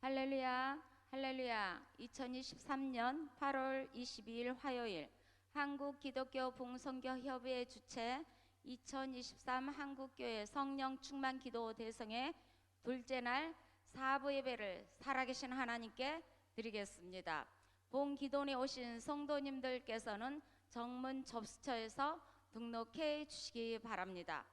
할렐루야, 할렐루야. 2023년 8월 22일 화요일 한국기독교 봉선교협의회 주최 2023 한국교회 성령 충만 기도 대성의 둘째 날 4부 예배를 살아계신 하나님께 드리겠습니다. 본 기도원에 오신 성도님들께서는 정문 접수처에서 등록해 주시기 바랍니다.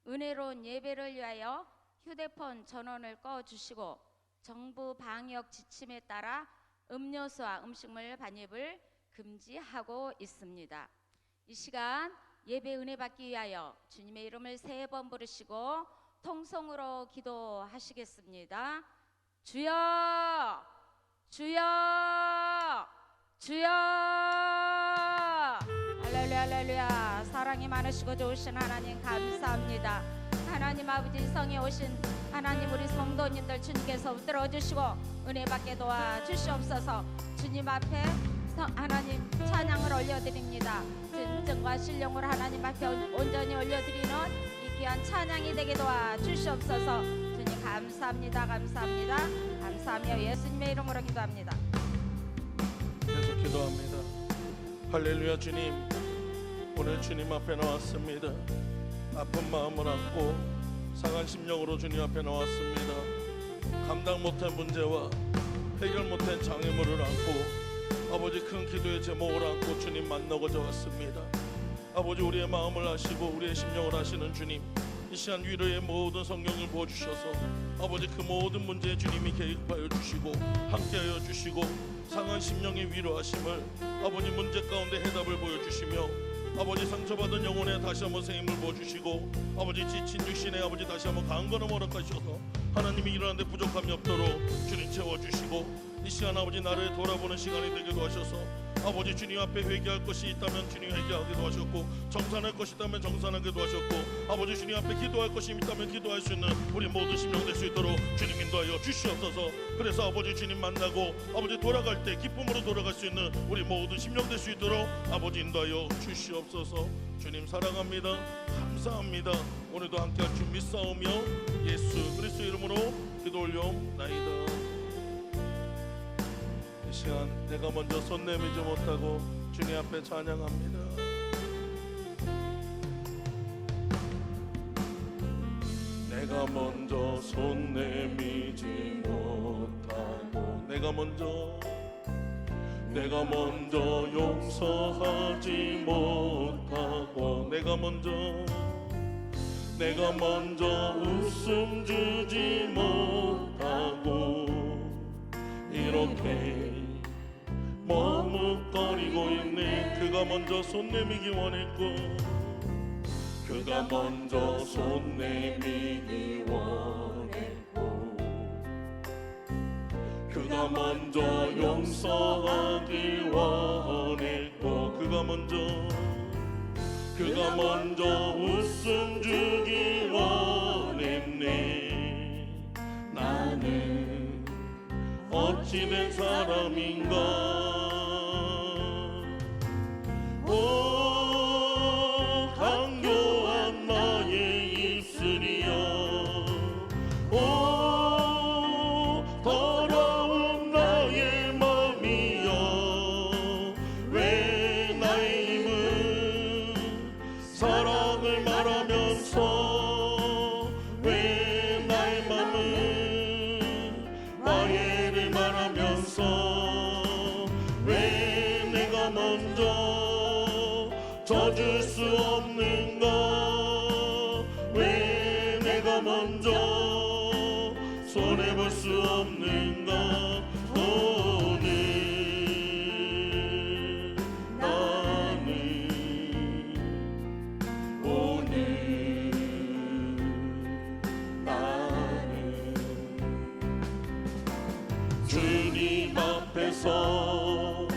은혜로운 예배를 위하여 휴대폰 전원을 꺼주시고 정부 방역 지침에 따라 음료수와 음식물 반입을 금지하고 있습니다. 이 시간 예배 은혜 받기 위하여 주님의 이름을 3번 부르시고 통성으로 기도하시겠습니다. 주여, 주여, 주여. 할렐루야, 할렐루야. 사랑이 많으시고 좋으신 하나님 감사합니다. 하나님 아버지 성에 오신 하나님 우리 성도님들 주님께서 붙들어 주시고 은혜 받게 도와주시옵소서. 주님 앞에 하나님 찬양을 올려드립니다. 진정과 신령으로 하나님 앞에 온전히 올려드리는 이 귀한 찬양이 되게 도와주시옵소서. 주님 감사합니다. 감사합니다. 감사하며 예수님의 이름으로 기도합니다. 계속 기도합니다. 할렐루야. 주님, 오늘 주님 앞에 나왔습니다. 아픈 마음을 안고 상한 심령으로 주님 앞에 나왔습니다. 감당 못한 문제와 해결 못한 장애물을 안고 아버지 큰 기도의 제목을 안고 주님 만나고자 왔습니다. 아버지 우리의 마음을 아시고 우리의 심령을 아시는 주님, 이 시간 위로의 모든 성령을 부어주셔서 아버지 그 모든 문제에 주님이 개입하여 주시고 함께하여 주시고 상한 심령의 위로하심을 아버지 문제 가운데 해답을 보여주시며 아버지 상처받은 영혼에 다시 한번 새 힘을 부어주시고 아버지 지친 육신에 아버지 다시 한번 강건함을 허락하셔서 하나님이 일어나는데 부족함이 없도록 주님 채워주시고 이 시간 아버지 나를 돌아보는 시간이 되기도 하셔서 아버지 주님 앞에 회개할 것이 있다면 주님 회개하기도 하셨고 정산할 것이 있다면 정산하기도 하셨고 아버지 주님 앞에 기도할 것이 있다면 기도할 수 있는 우리 모든 심령 될 수 있도록 주님 인도하여 주시옵소서. 그래서 아버지 주님 만나고 아버지 돌아갈 때 기쁨으로 돌아갈 수 있는 우리 모든 심령 될 수 있도록 아버지 인도하여 주시옵소서. 주님 사랑합니다. 감사합니다. 오늘도 함께할 줄 믿사오며 예수 그리스도 이름으로 기도 올려옵나이다. 이 시간 내가 먼저 손 내밀지 못하고 주님 앞에 찬양합니다. 내가 먼저 손 내밀지 못하고 내가 먼저 용서하지 못하고 내가 먼저 웃음 주지 못하고 이렇게 머뭇거리고 있네. 그가 먼저 손 내밀기 원했고 그가 먼저 손 내밀기 원했고 그가 먼저 용서하기 원했고 그가 먼저 웃음 주기 원했네. 나는 어찌된 사람인가. 오 강교한 나의 입술이여, 오 더러운 나의 마음이여, 왜 나의 힘은 사랑을 말하면서 왜 나의 마음은 화해를 말하면서 왜 내가 먼저 져줄 수 없는가. 왜 내가 먼저 손해볼 수 없는가. 오늘 나는 주님 앞에서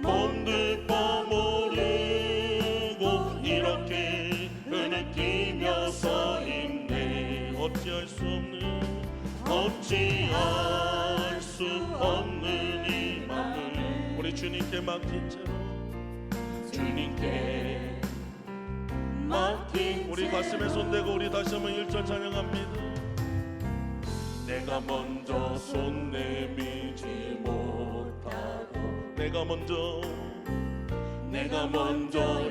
몸둘바 모르고 이렇게 흐느끼며 서 있네. 어찌할 수 없는 이 맘을 우리 주님께 맡긴 채로 주님께 맡긴 우리 가슴에 손대고 우리 다시 한번 1절 찬양합니다. 내가 먼저 손 내밀지 못하고 내가 먼저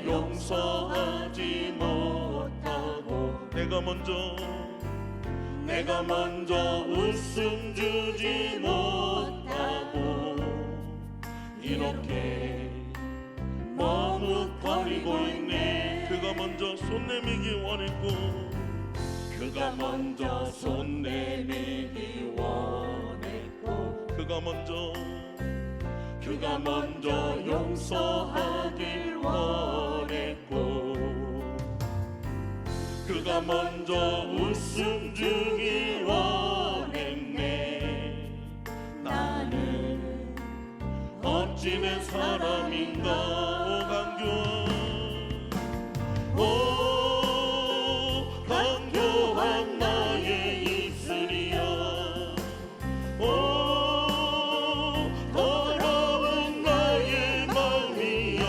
용서하지 못하고 내가 먼저 웃음 주지 못하고 이렇게 머뭇거리고 있네. 그가 먼저 손 내밀기 원했고 그가 먼저 손 내밀기 원했고 그가 먼저 용서하길 원했고 그가 먼저 웃음 주길 원했네. 나는 어찌 된 사람인가. 오 간교한 나의 입술이여 오 더러운 나의 마음이여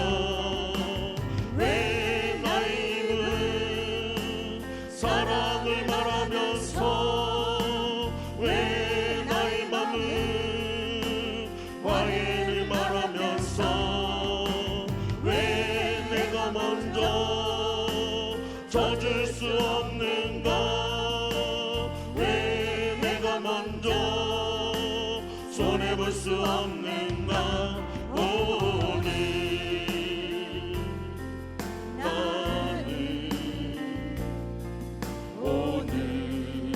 왜 나의 입은 사랑을 말하면서 왜 나의 마음은 화해를 말하면서 왜 내가 먼저 져줄 수 없는가. 왜 내가 먼저 손해볼 수 없는가. 오늘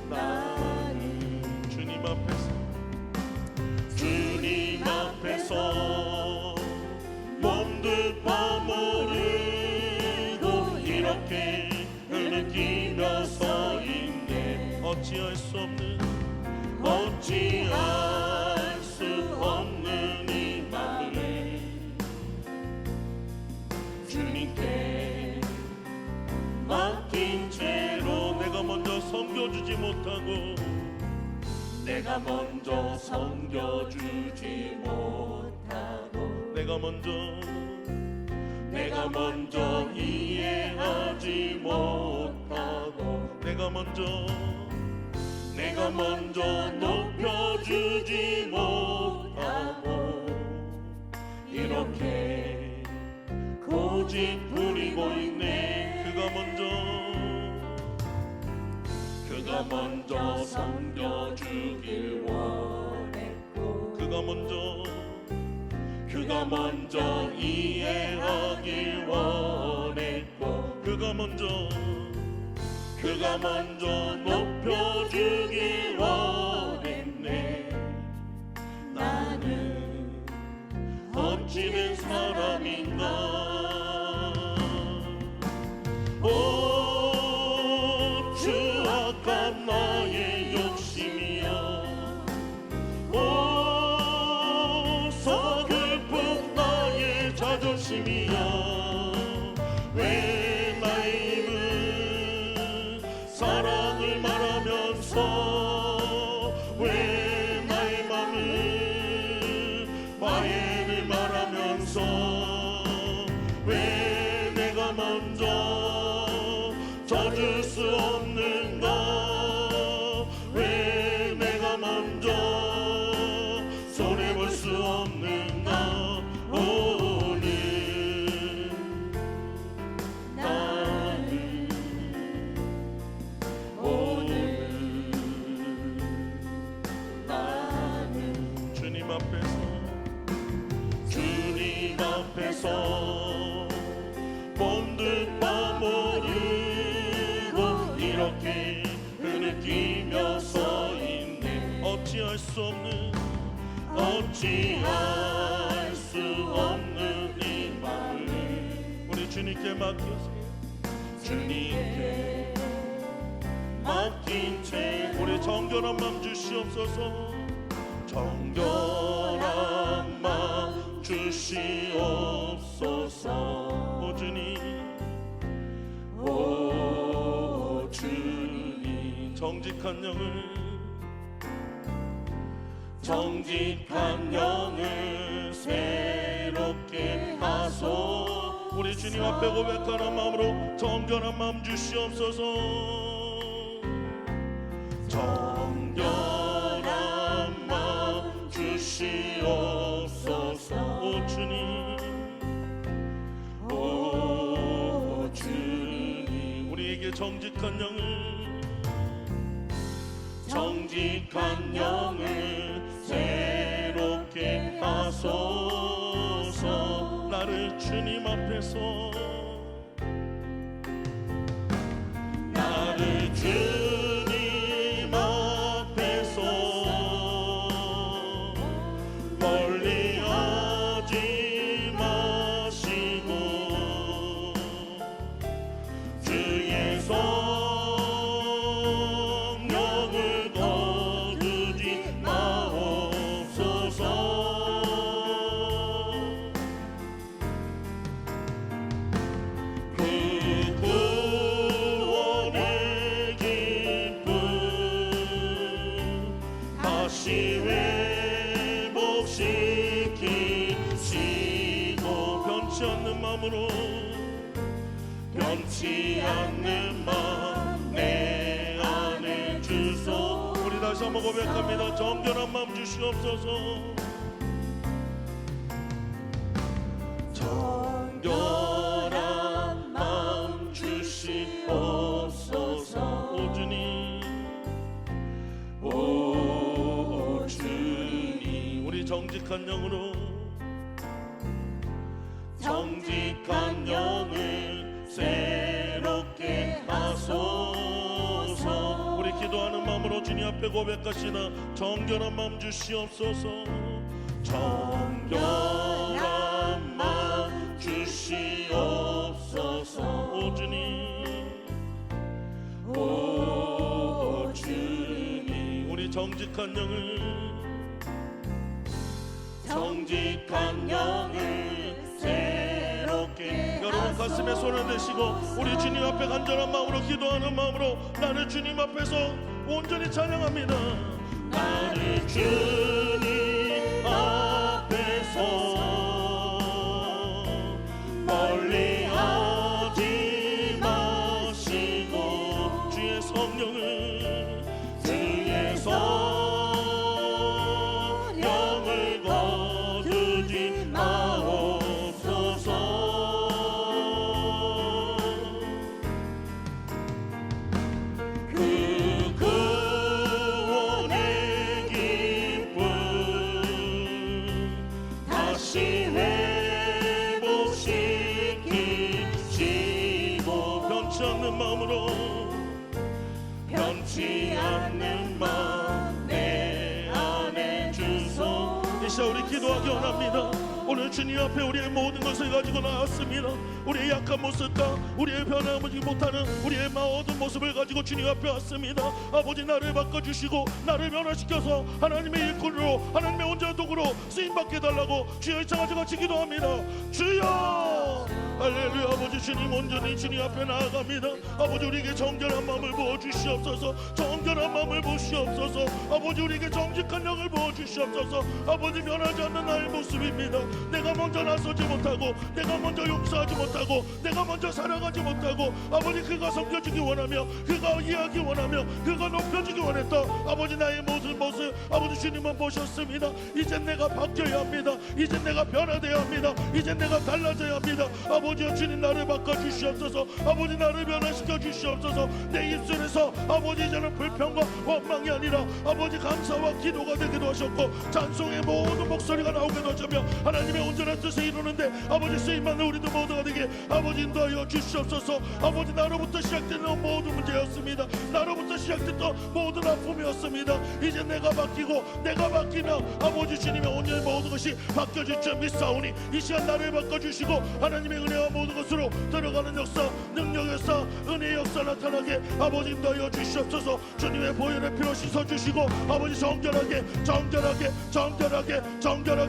나는 주님 앞에서 몸둘 바모르고 이렇게 흐느끼며 서 있네. 어찌할 수 없는 이 마음을 주님께 맡긴 채로 내가 먼저 섬겨주지 못하고 내가 먼저 섬겨주지 못하고 내가 먼저 이해하지 못하고 내가 먼저 높여주지 못하고 이렇게 고집 부리고 있네. 그가 먼저 섬겨주길 원했고 그가 먼저 이해하길 원했고 그가 먼저 높여주길 원했네. 나는 어찌 된 사람인가. 오 추악한 나의 욕심이여 오 서글픈 나의 자존심이여 왜 나의 입은 사랑을 말하면서 왜 나의 맘은 화해를 말하면서 왜 내가 먼저 져줄 수 없는가. 왜 내가 먼저 손해볼 수 없는가. 오늘 나는 주님 앞에서 몸둘 바모르고 이렇게 흐느끼며 서 있네. 어찌할 수 없는 이 마음을 우리 주님께 맡긴 채 우리 정결한 마음 주시옵소서. 정결한 마음 주시옵소서. 오 주님 정직한 영을 새롭게 하소. 우리 주님 앞에 고백하는 마음으로 정결한 마음 주시옵소서. 정결한 마음 주시옵소서. 오 주님, 오 주님, 우리에게 정직한 영을 새롭게 하소서. 나를 주님 앞에서, 나를 주님 앞에서 멀리하지 마시고 주의 성령을 거두지 마옵소서. 그 구원의 기쁨 다시 회복시키시고 변치 않는 마음 내 안에 주소. 우리 다시 한번 고백합니다. 정결한 마음 주시옵소서. 정결한 마음 주시옵소서. 오 주님, 오 주님, 우리 정직한 영을 새롭게 하소서. 우리 기도하는 마음으로 주님 앞에 고백하시나 정결한 마음 주시옵소서. 정결한 마음 주시옵소서. 오 주님, 오 주님, 우리 정직한 영을 새롭게. 여러분 가슴에 손을 대시고 우리 주님 앞에 간절한 마음으로 기도하는 마음으로 나를 주님 앞에서 온전히 찬양합니다. 나를 주님 앞에서 멀리하지 마시고 주의 성령을 거두지 마옵소서. 그 구원의 기쁨 다시 회복시키시고 변치 않는 마음 내 안에 주소. 이 시간 우리 기도하기 원합니다. 오늘 주님 앞에 우리의 모든 것을 가지고 나왔습니다. 우리의 약한 모습과 우리의 변함하지 못하는 우리의 모든 모습을 가지고 주님 앞에 왔습니다. 아버지, 나를 바꿔주시고 나를 변화시켜서 하나님의 일꾼으로, 하나님의 온전한 도구로 쓰임받게 해달라고 주여 이창하지 같이 기도합니다. 주여, 할렐루야. 아버지 주님, 온전히 주님 앞에 나아갑니다. 아버지, 우리에게 정결한 마음을 부어주시옵소서. 정결한 마음을 부으시옵소서. 아버지, 우리에게 정직한 영을 부어주시옵소서. 아버지, 변하지 않는 나의 모습입니다. 내가 먼저 나서지 못하고, 내가 먼저 용서하지 못하고, 내가 먼저 사랑하지 못하고, 아버지, 그가 섬겨주기 원하며, 그가 이해하기 원하며, 그가 높여주기 원했다. 아버지, 나의 모든 모습 아버지 주님은 보셨습니다. 이젠 내가 바뀌어야 합니다. 이젠 내가 변화되어야 합니다. 이젠 내가 달라져야 합니다. 아버지여, 주님 나를 바꿔주시옵소서. 아버지, 나를 변화시켜 주시옵소서. 내 입술에서 아버지 이제는 불평과 원망이 아니라 아버지 감사와 기도가 되기도 하셨고, 찬송의 모든 목소리가 나오기도 하시며 하나님의 온전한 뜻을 이루는데 아버지 쓰임받는 우리도 모두가 되게 아버지 인도하여 주시옵소서. 아버지, 나로부터 시작되는 모든 문제였습니다. 나로부터 시작됐던 모든 아픔이었습니다. 이제 내가 바뀌고 내가 바뀌면 아버지 주님의 온전히 모든 것이 바뀌어질 줄 믿사오니 이 시간 나를 바꿔주시고 하나님의 은혜와 모든 것으로 들어가는 역사, 능력 역사, 은혜의 역사 나타나게 아버지 인도하여 주시옵소서. 주님의 보혈의 피로 씻어주시고 아버지 정결하게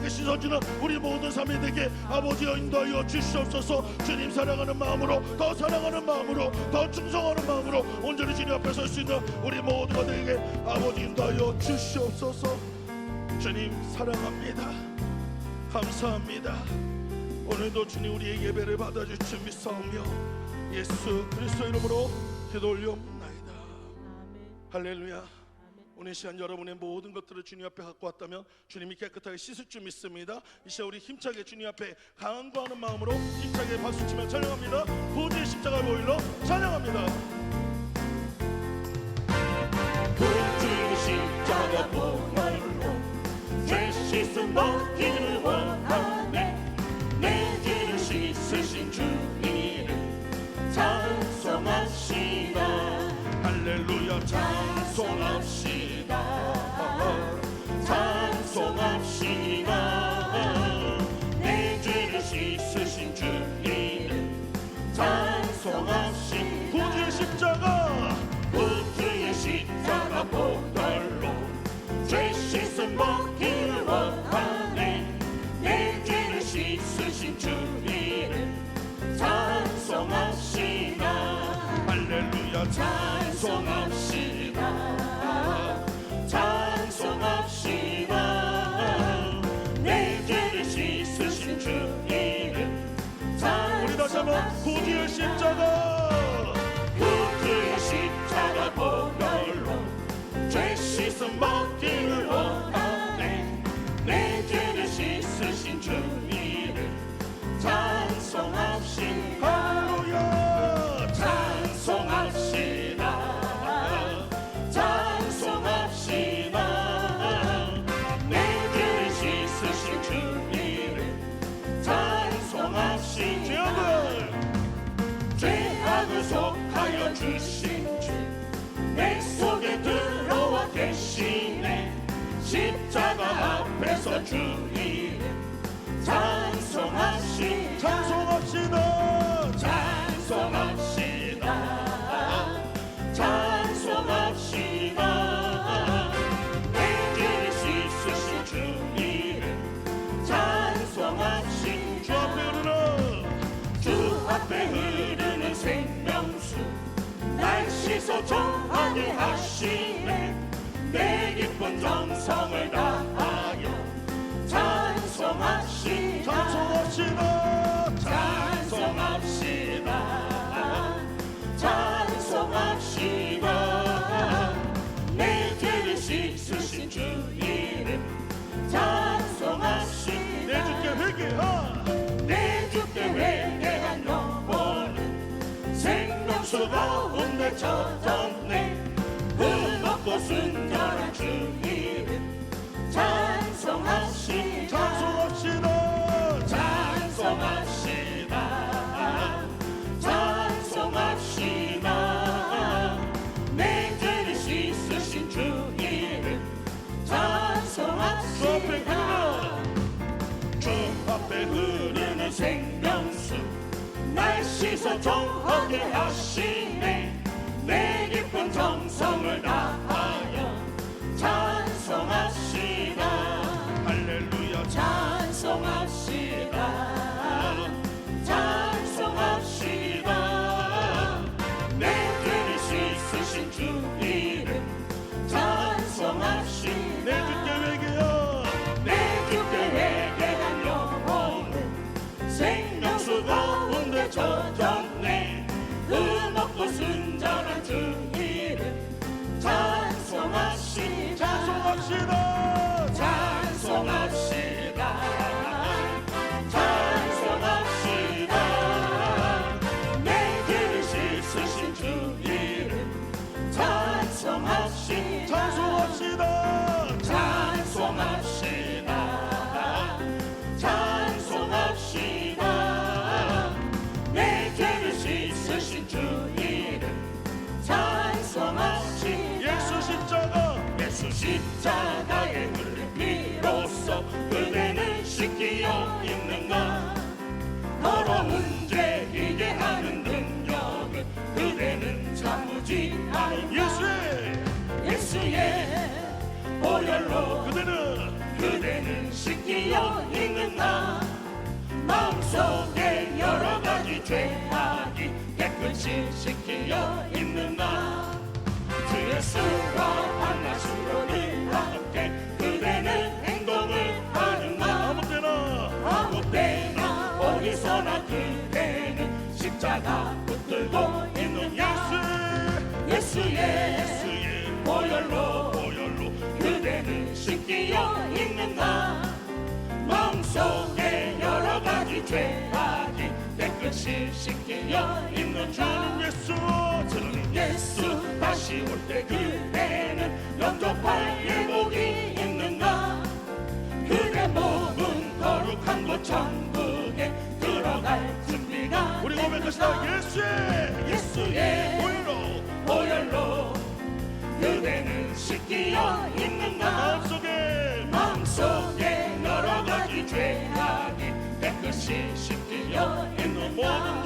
씻어주는 우리 모든 삶이 되게 아버지여 인도하여 주시옵소서. 주님 사랑하는 마음으로, 더 사랑하는 마음으로, 더 충성하는 마음으로 온전히 주님 앞에 설 수 있는 우리 모두가 되게 아버지 인도하여 주시옵소서. 주님 사랑합니다. 감사합니다. 오늘도 주님 우리의 예배를 받아줄 줄 믿사오며 예수 그리스도 이름으로 기도 올려옵나이다. 할렐루야. 오늘 시간 여러분의 모든 것들을 주님 앞에 갖고 왔다면 주님이 깨끗하게 씻을 줄 믿습니다. 이 시간 우리 힘차게 주님 앞에 간구하는 마음으로 힘차게 박수치며 찬양합니다. 구주의 십자가 보일러 찬양합니다. 구주의 십자가 보혈로 죄 씻음 받기를 원하네. 내 죄를 씻으신 주 이름 찬송합시다. 할렐루야 찬송합시다. 찬송합시다. 내 죄를 씻으신 주 이름 찬송합시다. 구주의 십자가 구주의 십자가 보혈로 죄 씻음 받기를 원하네. 내 죄를 씻으신 주 이름 찬송합시다. 할렐루야 찬송합시다. 찬송합시다. 내 죄를 씻으신 주 이름 우리 다시 한번 구주의 십자가 구주의 십자가 보혈로 죄 씻음 받기를 원하네. 내 죄를 씻으신 주 이름 찬송합시다. 할렐루야 찬송합시다. 찬송합시다. 내 죄를 씻으신 주 이름 찬송합시다. 죄악을 속하여 주신 주 내 속에 들어와 계시네. 십자가 앞에서 주 이름 찬송합시다. 찬송합시다. 찬송합시다. 찬송합시다. 내 죄를 씻으신 주 이름 찬송합시다. 주 앞에 흐르는 주 앞에 흐르는 생명수 날 씻어 정하게 하시네. 내 깊은 정성을 다하여 찬송합시다. 찬송합시다. 찬송합시다. 찬송합시다. 내 죄를 씻으신 주 이름 찬송합시다. 내 주께 회개하 내 주께 회개한 영혼은 생명수 가운데 젖었네. 흠없고 순결한 주 이름 찬송합시다. 찬송합시다. 찬송합시다. 찬송합시다. 내 죄를 씻으신 주 이름 주 앞에 찬송합시다. 흐르는 주 앞에 흐르는 생명수 날 씻어 정하게 하시네. 내 깊은 정성을 다하여 찬송합시다. 할렐루야 찬송합시다. 찬송합시다. 내 죄를 씻으신 주 이름 찬송합시다. 내 주께 회개하 내 주께 회개한 영혼은 생명수 가운데 젖었네. 흠없고 순전한 주 이름 찬송합시다. 찬송합시다. 찬송합시다. 찬송합시다. 내 죄를 씻으신 주 이름 찬송합시다. 찬송합시다. 찬송합시다. 찬송합시다. 내 죄를 씻으신 주 이름 찬송합시다. 예수 십자가 예수 십자가에 흘린 피로써 그대는 씻기어 있는가. 더러운 죄 이게 하는 능력을 그대는 참지 않은 예수의 보혈로 그대는 씻기어 있는가. 마음속에 여러 가지 죄악이 깨끗이 씻기어 있는가. 주 예수와 만나시로 늘 함께 그대는 행동을 하는가. 아무 때나 어디서나 그대는 십자가 붙들고 있는 예수의 보혈로 읽는가 마음속에 여러 가지 죄악이 깨끗이 씻기어 있는 주님 예수 주님 예수 다시 올 때 그대는 영접할 예복이 있는가 그대 몸은 거룩한 곳 천국에 들어갈 준비가 우리 고백하시다. 예수의 보혈로 그대는 씻기어 있는가 마음속에 여러 가지 죄악이 깨끗이 씻기어 있는가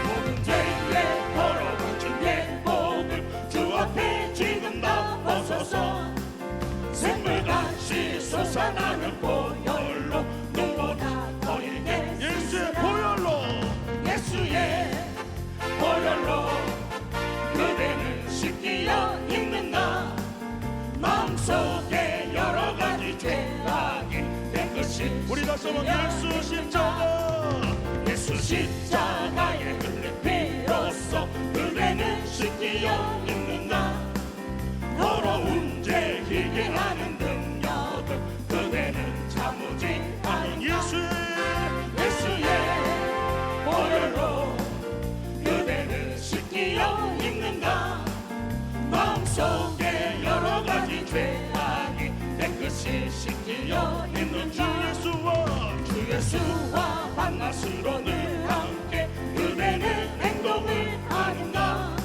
모든 죄에 더러워진 예복을 주 앞에 지금 다 벗어서 샘물같이 솟아나는 보혈로 눈보다 더 일게 예수의 보혈로 그대는 씻기어 있는가 마음속에 여러 가지 죄악이 깨끗이 우리 다시 한번 예수 십자가 예수 십자가에 흘린 피로써 그대는 씻기어 있는가 더러운 죄 희게 하는 능력을 그대는 참으지 않은 예수의 보혈로 그대는 씻기어 있는가 마음속에 여러 가지 죄악이 깨끗이 씻기어 있는 주 예수와 밤낮으로 늘 함께 그대는 행동을 하는가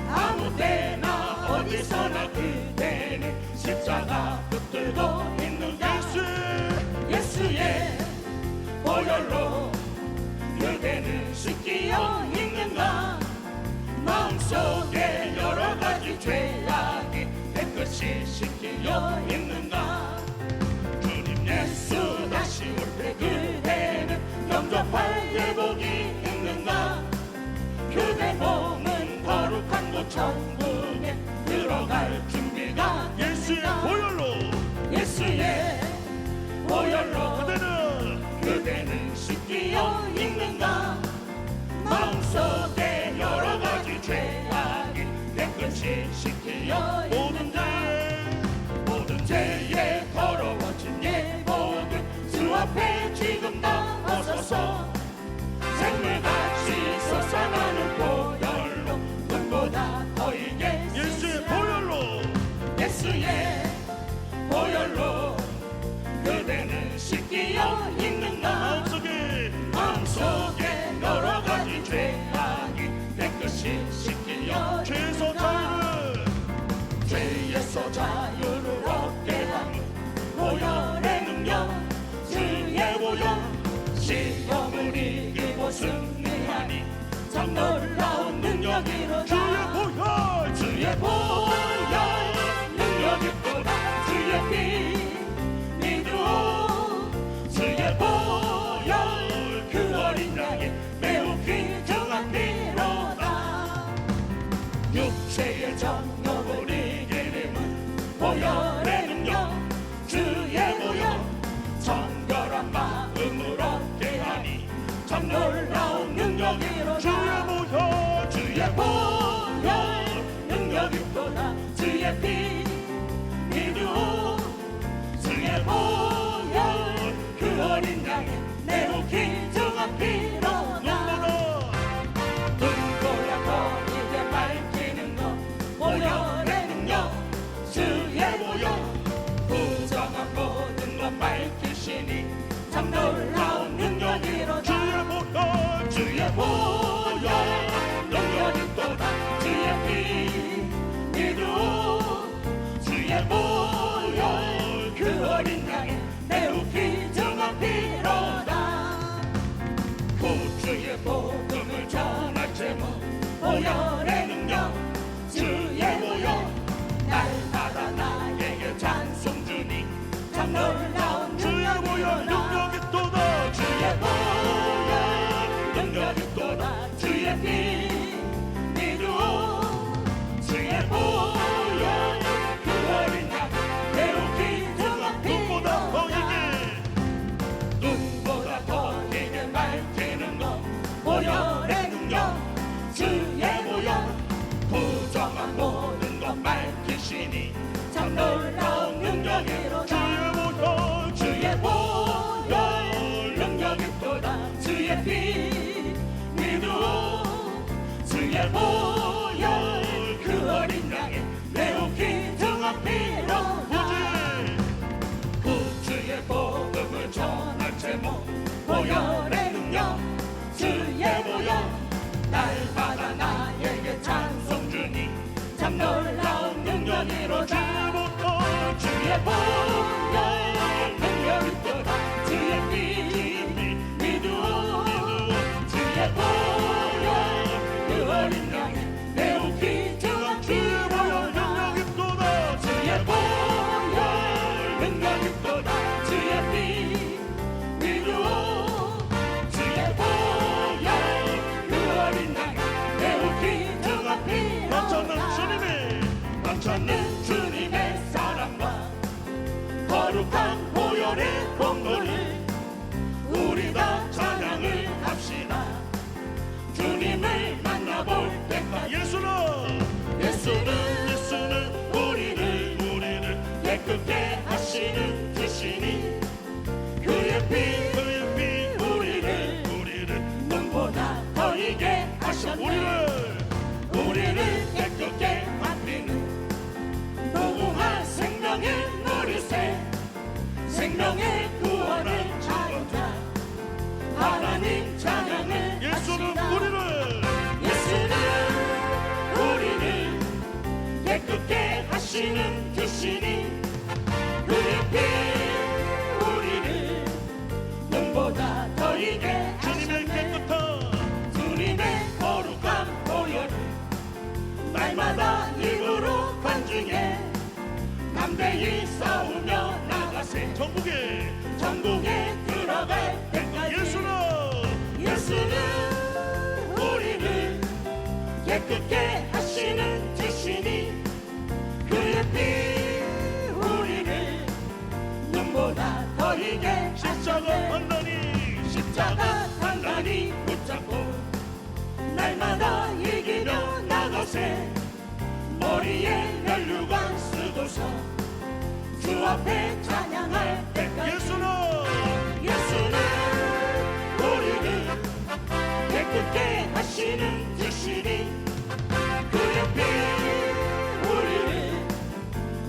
아무 때나 어디서나 그대는 십자가 붙들고 있는가 예수의 보혈로 그대는 씻기어 있는가 마음속에 여러 가지 죄악이 깨끗이 씻기어 있는가 주님 예수 다시 올 때 그대는 영접할 예복이 있는가 그대 몸은 거룩한 곳 천국에 들어갈 준비가 예수의 보혈로 그대는 그대는 씻기어 있는가 마음속에 여러 가지 죄악이 깨끗이 씻기어 모든 죄에 더러워진 예복을 주 앞에 지금 다 벗어서 샘물같이 솟아나는 보혈로 눈보다 더 이게 예수의 보혈로 그대는 씻기어 있는가 마음속에 여러 가지 죄악이 깨끗이 씻기어 죄에서 자유를 얻게 하는 보혈의 능력 주의 보혈 시험을 이기고 승리하니 참 놀라운 능력이로다 주의 보혈 능력 있도다 주의 피 믿어 주의 보혈 그 어린 양의 매우 귀중한 피로다 육체의 정욕을 이기림은 보혈의 능력 주의 보혈 정결한 마음을 얻게 하니 참 놀라운 능력이로다 주의 보혈 능력 있도다 주의 피 믿어 주의 보혈 그 어린 양의 매우 귀중한 피로다 눈보라 거리게 밝히는 것 보혈의 능력 주의 보혈 부정한 모든 것 밝히시니 참 놀라운 능력이로다 주의 보혈 능력 있도다 주의 피 믿어 주의 보혈 그 어린 양의 매우 귀중한 피로다 구주의 복음을 전할 제목 보혈의 능력 주의 보혈 날마다 나에게 찬송 주니 참 놀라운 주의 보혈 능력 있도다 주의 보혈 능력 있도다 주의 피 믿어 주의 보혈 그 어린 양 매우 귀중한 피로다 은가육보다 주의 피 위로 주의 보혈 그 어린 양 매우 귀중한 피 넘쳐는 주님의 사랑과 거룩한 보혈의 공로를 우리 다 찬양을 합시다. 주님을 만나볼 때까지 예수는 우리를 깨끗게 하시는 주시니 그의 피 우리를 눈보다 더 이게 하셨네. 우리를 깨끗게 만드는 무궁한 생명의 머리새 생명의 구원을 찾아 하나님 찬양을 합시다. 우리를 깨끗게 하시는 주시니 그의 피 우리를 눈보다 더 이게 하셨네. 주님의 거룩한 보혈을 날마다 입으로 간증해 담대히 싸우며 나가세. 전국에 들어갈 때까지 예수는 우리를 깨끗게 하시는 주시니 그의 피 우리를 눈보다 더 이게 하셨네. 십자가 단단히 붙잡고 날마다 이기며 나가세. 머리에 혈류관 쓰고서 주 앞에 찬양할 때까지 예수는 우리를 깨끗게 하시는 주시니 그의 피 우리를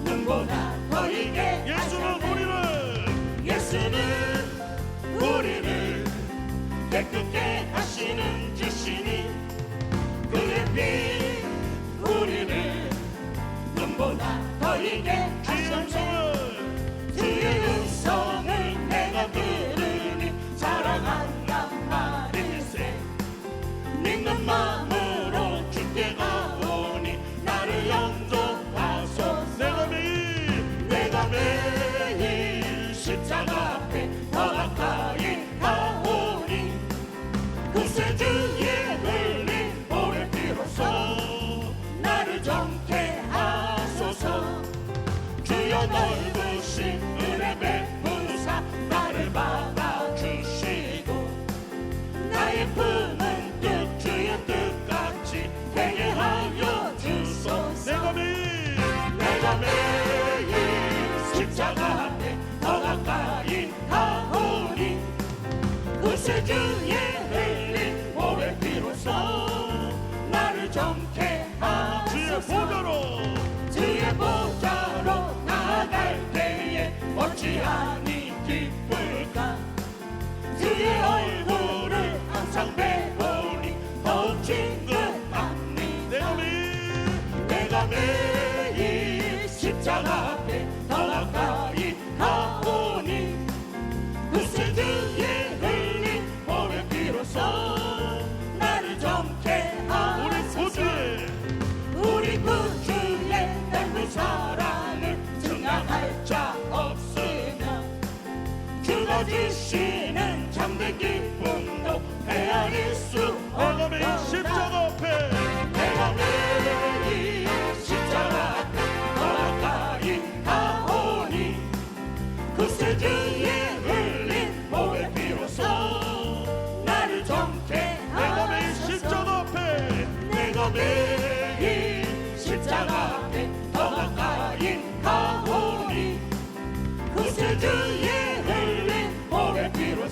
눈보다 더 이게 하셨네. 예수는 우리를 깨끗게 하시는 주시니 그의 피 우리를 눈보다 더 이게 하셨네. 주의 음성을 내가 들으니 사랑한단 말일세. 믿는 마음으로 주께 가오니 나를 영접하소서. 내가 매일 십자가 앞에 더 가까이 가오니 구세주의 흘린 보혈 피로써 나를 정케 하소서. 주여 넓으신 은혜 베푸사 나를 받아주시고 나의 품은 뜻 주의 뜻같이 되게 하여 주소서. 내가 매일 십자가 앞에 더 가까이 가오니 구세주의 흘린 보혈 피로써 나를 정케 하소서. 주의 보좌로 나아갈 때에 어찌하니 기쁠까. 주의 얼굴을 항상 배우니 더욱 친근하니. 내가 매일 십자가 앞에 더 가까이 가오니 구세주의 흘린 보혈 피로써 나를 정케 하소서. 우리 구주의 넓은 사랑을 증명할 자 없으며 주가 주시는 참된 기쁨도 헤아릴 수 없도다. 내가 매일 십자가 앞에 더 가까이 가오니 구세주의 흘린 보혈 피로써 나를 정케 하소서. 내가 매일 십자가 앞에 더 가까이 가오니 구세주의 흘린 보혈 피로써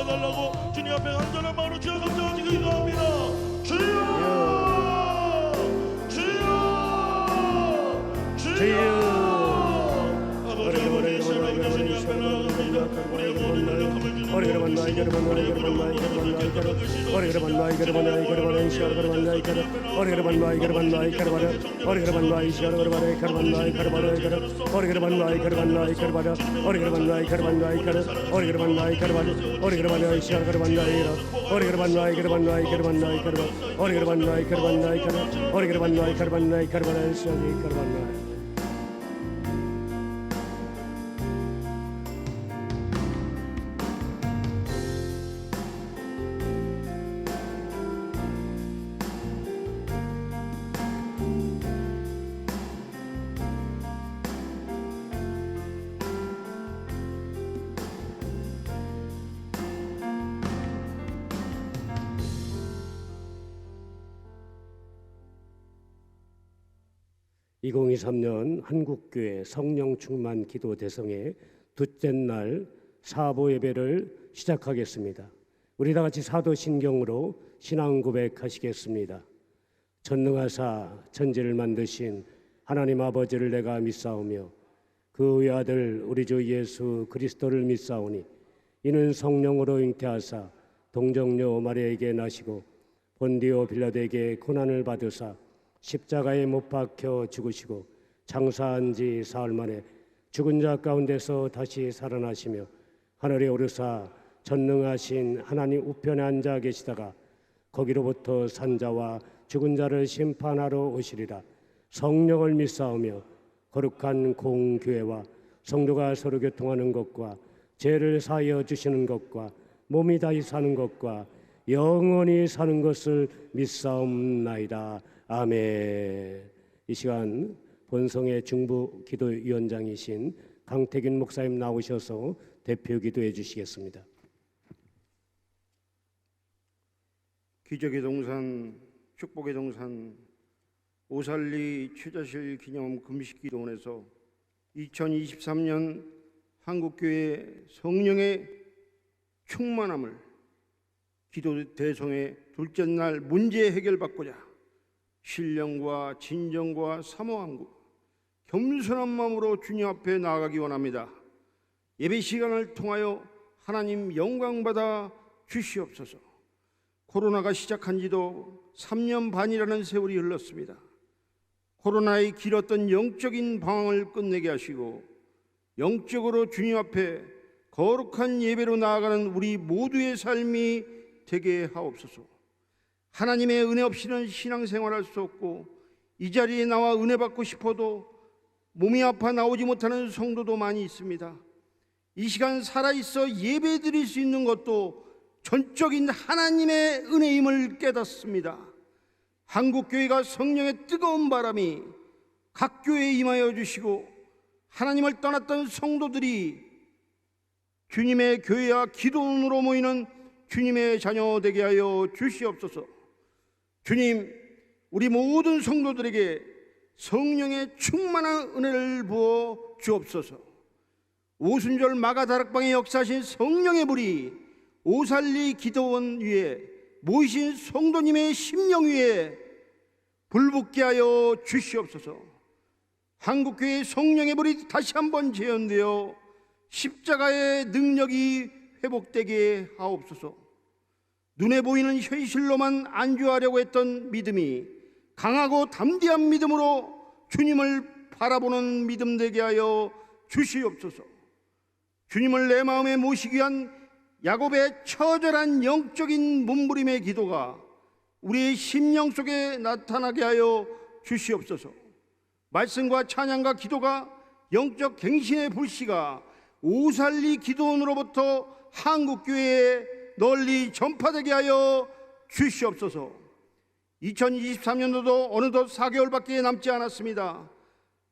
도와달라고 주님 앞에 간절한 마음으로 주여 감사하시고 기도합니다. 주여 아버지 아버지 사랑하는 주님 앞에 나아갑니다. 우리의 모든 연약함을 주님 (2023년) 한국교회 성령 충만 기도 대성회 둘째 날 사보 예배를 시작하겠습니다. 우리 다 같이 사도신경으로 신앙 고백하시겠습니다. 전능하사 천지를 만드신 하나님 아버지를 내가 믿사오며 그 외아들 우리 주 예수 그리스도를 믿사오니 이는 성령으로 잉태하사 동정녀 마리아에게 나시고 본디오 빌라도에게 고난을 받으사 십자가에 못 박혀 죽으시고 장사한 지 사흘 만에 죽은 자 가운데서 다시 살아나시며 하늘에 오르사 전능하신 하나님 우편에 앉아 계시다가 거기로부터 산자와 죽은 자를 심판하러 오시리라. 성령을 믿사오며 거룩한 공교회와 성도가 서로 교통하는 것과 죄를 사하여 주시는 것과 몸이 다시 사는 것과 영원히 사는 것을 믿사옵나이다. 아멘. 이 시간 본성의 중부 기도위원장이신 강태균 목사님 나오셔서 대표 기도해 주시겠습니다. 기적의 동산, 축복의 동산, 오살리 최자실 기념 금식기도원에서 2023년 한국교회 성령의 충만함을 기도 대성의 둘째 날 문제 해결받고자 신령과 진정과 사모함과 겸손한 마음으로 주님 앞에 나아가기 원합니다. 예배 시간을 통하여 하나님 영광 받아 주시옵소서. 코로나가 시작한 지도 3년 반이라는 세월이 흘렀습니다. 코로나의 길었던 영적인 방황을 끝내게 하시고 영적으로 주님 앞에 거룩한 예배로 나아가는 우리 모두의 삶이 되게 하옵소서. 하나님의 은혜 없이는 신앙생활할 수 없고 이 자리에 나와 은혜 받고 싶어도 몸이 아파 나오지 못하는 성도도 많이 있습니다. 이 시간 살아있어 예배 드릴 수 있는 것도 전적인 하나님의 은혜임을 깨닫습니다. 한국교회가 성령의 뜨거운 바람이 각 교회에 임하여 주시고 하나님을 떠났던 성도들이 주님의 교회와 기도원으로 모이는 주님의 자녀 되게 하여 주시옵소서. 주님, 우리 모든 성도들에게 성령의 충만한 은혜를 부어 주옵소서. 오순절 마가다락방에 역사하신 성령의 불이 오살리 기도원 위에 모이신 성도님의 심령 위에 불붙게 하여 주시옵소서. 한국교회의 성령의 불이 다시 한번 재현되어 십자가의 능력이 회복되게 하옵소서. 눈에 보이는 현실로만 안주하려고 했던 믿음이 강하고 담대한 믿음으로 주님을 바라보는 믿음 되게 하여 주시옵소서. 주님을 내 마음에 모시기 위한 야곱의 처절한 영적인 몸부림의 기도가 우리의 심령 속에 나타나게 하여 주시옵소서. 말씀과 찬양과 기도가 영적 갱신의 불씨가 오살리 기도원으로부터 한국교회에 널리 전파되게 하여 주시옵소서. 2023년도도 어느덧 4개월밖에 남지 않았습니다.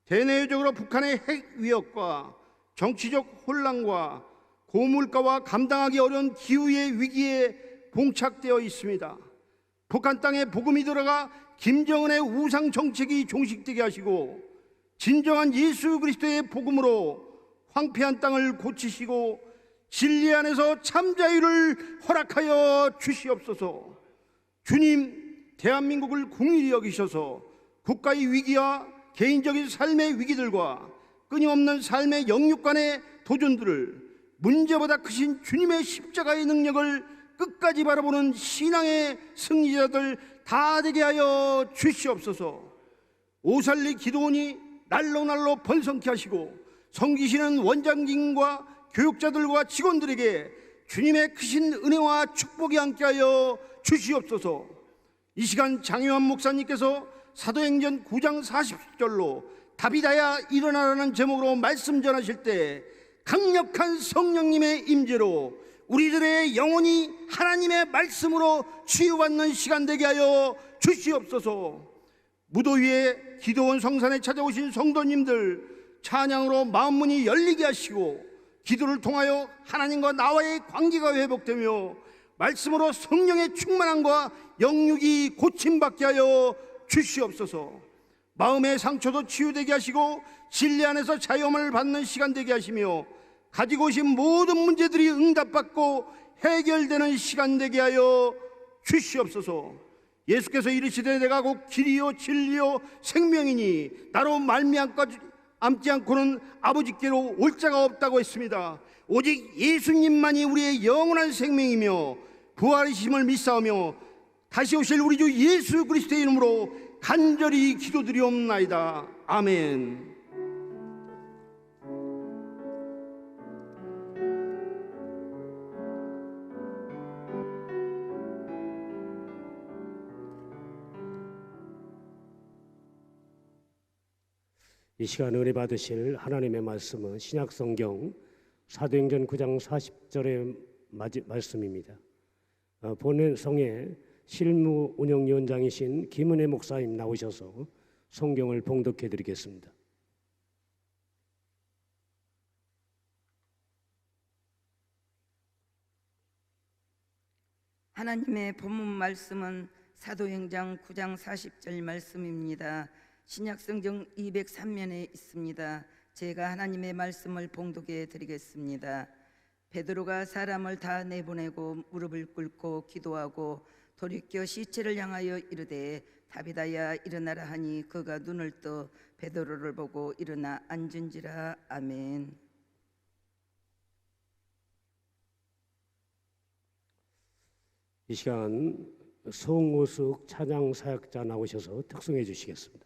대내적으로 북한의 핵 위협과 정치적 혼란과 고물가와 감당하기 어려운 기후의 위기에 봉착되어 있습니다. 북한 땅에 복음이 들어가 김정은의 우상 정책이 종식되게 하시고 진정한 예수 그리스도의 복음으로 황폐한 땅을 고치시고 진리 안에서 참 자유를 허락하여 주시옵소서. 주님, 대한민국을 긍휼히 여기셔서 국가의 위기와 개인적인 삶의 위기들과 끊임없는 삶의 영육 간의 도전들을 문제보다 크신 주님의 십자가의 능력을 끝까지 바라보는 신앙의 승리자들 다 되게 하여 주시옵소서. 오살리 기도원이 날로 번성케 하시고 섬기시는 원장님과 교육자들과 직원들에게 주님의 크신 은혜와 축복이 함께하여 주시옵소서. 이 시간 장요한 목사님께서 사도행전 9장 40절로 다비다야 일어나라는 제목으로 말씀 전하실 때 강력한 성령님의 임재로 우리들의 영혼이 하나님의 말씀으로 치유받는 시간 되게 하여 주시옵소서. 무더위에 기도원 성산에 찾아오신 성도님들 찬양으로 마음문이 열리게 하시고 기도를 통하여 하나님과 나와의 관계가 회복되며 말씀으로 성령의 충만함과 영육이 고침받게 하여 주시옵소서. 마음의 상처도 치유되게 하시고 진리 안에서 자유함을 받는 시간 되게 하시며 가지고 오신 모든 문제들이 응답받고 해결되는 시간 되게 하여 주시옵소서. 예수께서 이르시되 내가 곧 길이요 진리요 생명이니 나로 말미암지 않고는 아버지께로 올 자가 없다고 했습니다. 오직 예수님만이 우리의 영원한 생명이며 부활이심을 믿사오며 다시 오실 우리 주 예수 그리스도의 이름으로 간절히 기도드리옵나이다. 아멘. 이 시간 은혜 받으실 하나님의 말씀은 신약성경 사도행전 9장 40절의 말씀입니다. 본성의 실무 운영위원장이신 김은혜 목사님 나오셔서 성경을 봉독해 드리겠습니다. 하나님의 본문 말씀은 사도행전 9장 40절 말씀입니다. 신약성경 203면에 있습니다. 제가 하나님의 말씀을 봉독해 드리겠습니다. 베드로가 사람을 다 내보내고 무릎을 꿇고 기도하고 돌이켜 시체를 향하여 이르되 다비다야 일어나라 하니 그가 눈을 떠 베드로를 보고 일어나 앉은지라. 아멘. 이 시간 송우숙 찬양 사역자 나오셔서 특송해 주시겠습니다.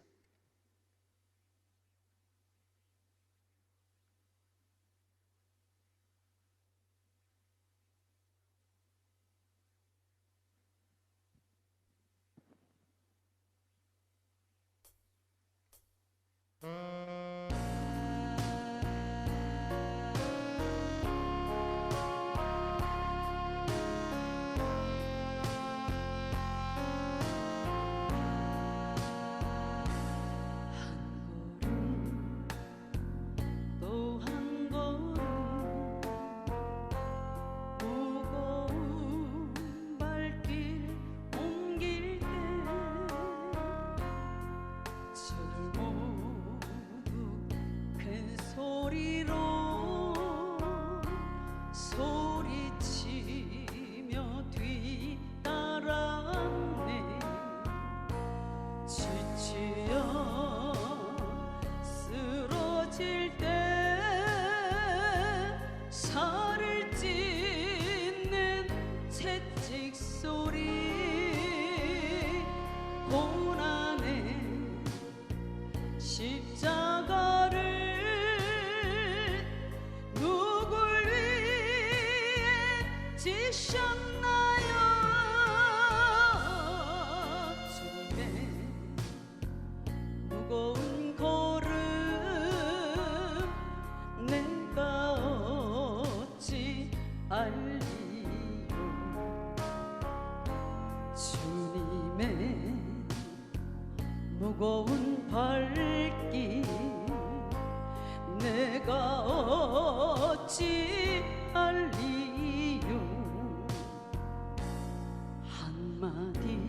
무거운 발길 내가 어찌 알리요. 한마디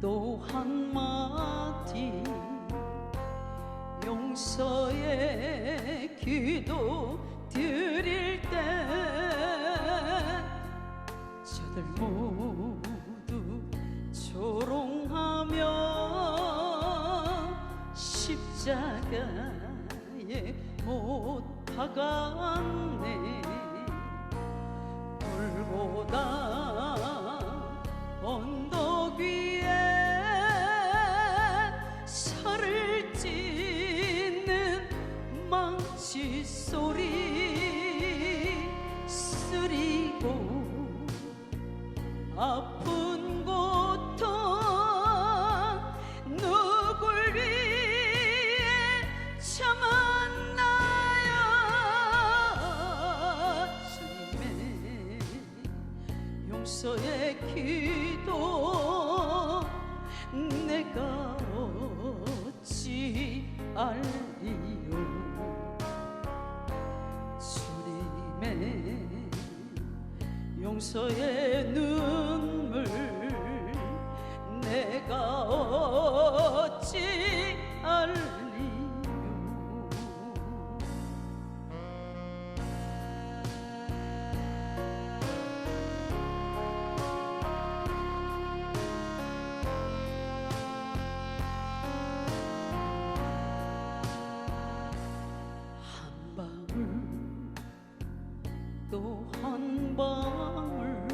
또 한마디 용서의 기도 드릴 때 저들 모두 조롱하며 십자가에 못 박았네. 골고다 언덕 위에 살을 찢는 망치 소리 쓰리고 아픈 고통 누굴 위해 참았나요. 주님의 용서의 기도 내가 어찌 알리요. 주님의 용서의 눈물 내가 어찌 알리요. 한 방울 또 한 방울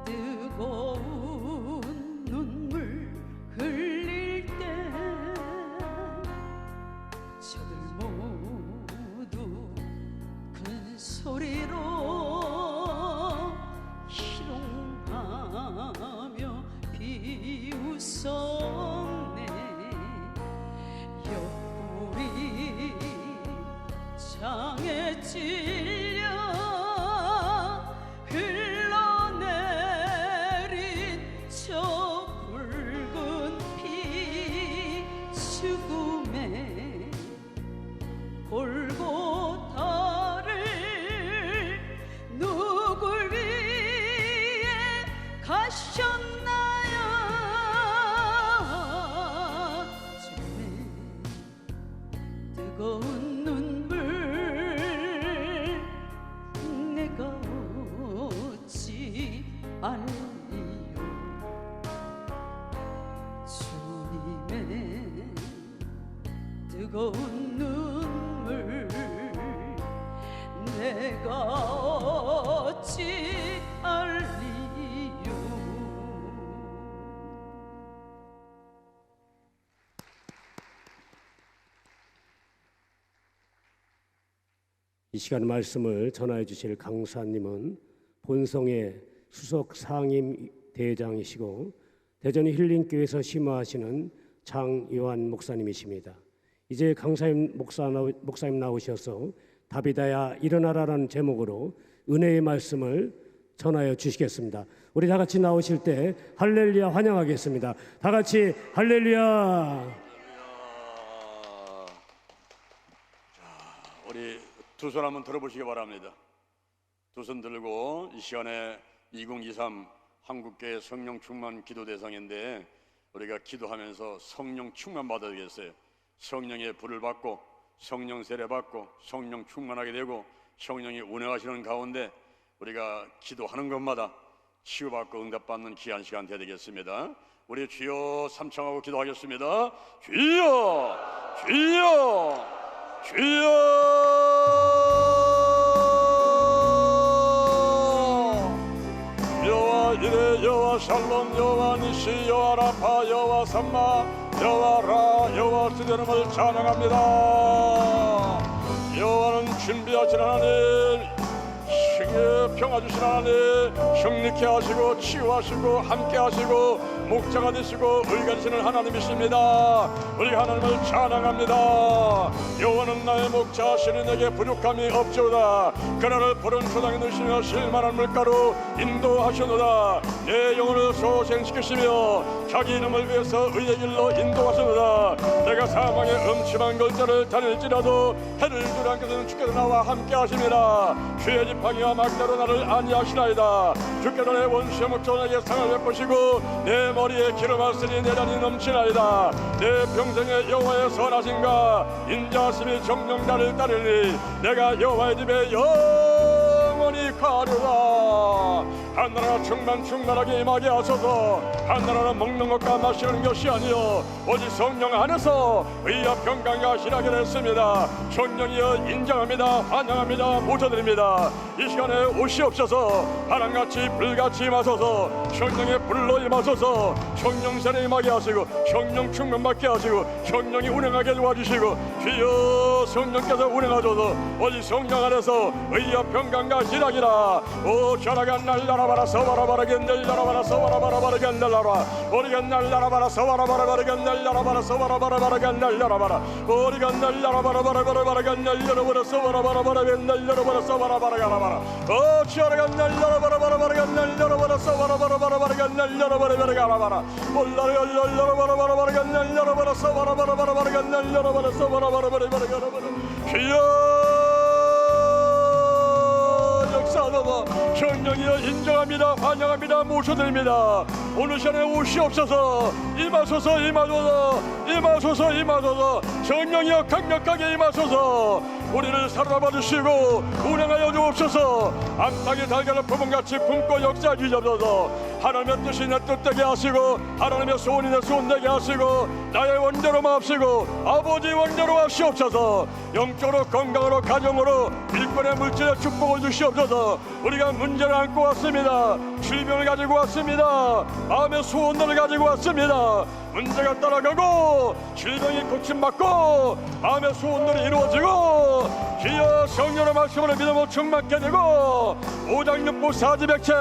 뜨거운 눈물 흘릴 때 저들 모두 큰 소리로 희롱하며 비웃었네. 옆구리 장에 찔려 흘러내린 저 붉은 피 죽음의 골고다를 누굴 위해 가셨나요. 주님의 뜨거운 눈물 내가 어찌 알리요. 주님의 뜨거운 눈물 내가 어찌 알리요. 이 시간 말씀을 전하여 주실 강사님은 본성의 수석 상임 대장이시고 대전 힐링교회에서 심화하시는 장요한 목사님이십니다. 이제 강사님 목사님 나오셔서 다비다야 일어나라라는 제목으로 은혜의 말씀을 전하여 주시겠습니다. 우리 다 같이 나오실 때 할렐루야 환영하겠습니다. 다 같이 할렐루야. 우리 두 손 한번 들어보시기 바랍니다. 두 손 들고 이 시간에 2023 한국교회 성령 충만 기도 대상인데 우리가 기도하면서 성령 충만 받아야 되겠어요. 성령의 불을 받고 성령 세례 받고 성령 충만하게 되고 성령이 운행하시는 가운데 우리가 기도하는 것마다 치유받고 응답받는 귀한 시간 되야 되겠습니다. 우리 주여 삼창하고 기도하겠습니다. 주여 주여 주여. 여호와 이레 여호와 샬롬 여호와 니시 여호와 라파 여호와 삼마 여호와 라 여호와 스데름을 찬양합니다. 여호와는 준비하신 하나님, 승의 평화 주신 하나님, 승리케 하시고 치유하시고 함께 하시고 목자가 되시고 의가 되시는 하나님이십니다. 우리 하나님을 찬양합니다. 여호와는 나의 목자, 신이 내게 부족함이 없지로다. 그날을 푸른 초장에 넣으시며 실만한 물가로 인도하시노다. 내 영혼을 소생시키시며 자기 이름을 위해서 의의 길로 인도하시노다. 내가 사망의 심한 걸자를 다닐지라도 해를 두랑께서는 주께서 나와 함께 하심이라. 주의 지팡이와 막대로 나를 안위하시나이다. 주께서 내 원수의 목전에게 상을 베푸시고 내 머리에 기름하시니 내란이 넘치나이다. 내 평생에 여호와의 선하심과 인자하심이 정녕 나를 따르니 내가 여호와의 집에 영원히 가리라. 한나라가 충만하게 임하게 하소서. 한나라는 먹는 것과 마시는 것이 아니요 오직 성령 안에서 의와 평강과 희락을 했습니다. 성령이여 인정합니다. 환영합니다. 모셔드립니다. 이 시간에 오시옵소서. 바람같이 불같이 임하소서. 성령의 불로 임하소서. 성령세례 임하게 하시고 성령 충만받게 하시고 성령이 운행하게 도와주시고 주여 성령께서 운행하소서. 오직 성령 안에서 의와 평강과 희락이라. 오 전하가 날라라바라 서바라바라겐 날라라바라 서바라바라바라겐 날라라. 우리가 날라라바라 서바라바라바라겐 날라라바라 서바라바라바라겐 날라라바라. 우리가 날라라바라바라바라겐 날라라바라 서바라바라바라겐 날라라바라 서바라바라가라바라. 오 전하가 날라라바라바라바라겐 날라라바라 서바라바라바라겐 날라라바라바라가라바라. 올라라 날라라바라바라겐 날라라바라 서바라바라바라겐 날라라바라 서바라바라바라가라바라. 주여 역사하소서. 성령이여 인정합니다. 환영합니다. 모셔드립니다. 오늘 시간에 오시옵소서. 임하소서 임하소서 임하소서 임하소서. 성령이여 강력하게 임하소서. 우리를 사로잡아 주시고 운행하여 주옵소서. 암탉이 달걀을 부분같이 품고 역사해 주옵소서. 하나님의 뜻이 내 뜻되게 하시고 하나님의 소원이 내 소원 되게 하시고 나의 원대로 마옵시고 아버지 원대로 하시옵소서. 영적으로 건강으로 가정으로 일꾼의 물질의 축복을 주시옵소서. 우리가 문제를 안고 왔습니다. 질병을 가지고 왔습니다. 마음의 소원들을 가지고 왔습니다. 문제가 따라가고 질병이 고침받고 마음의 소원들이 이루어지고 주여 성령의 말씀으로 믿음으로 충만케 되고 오장육부 사지백체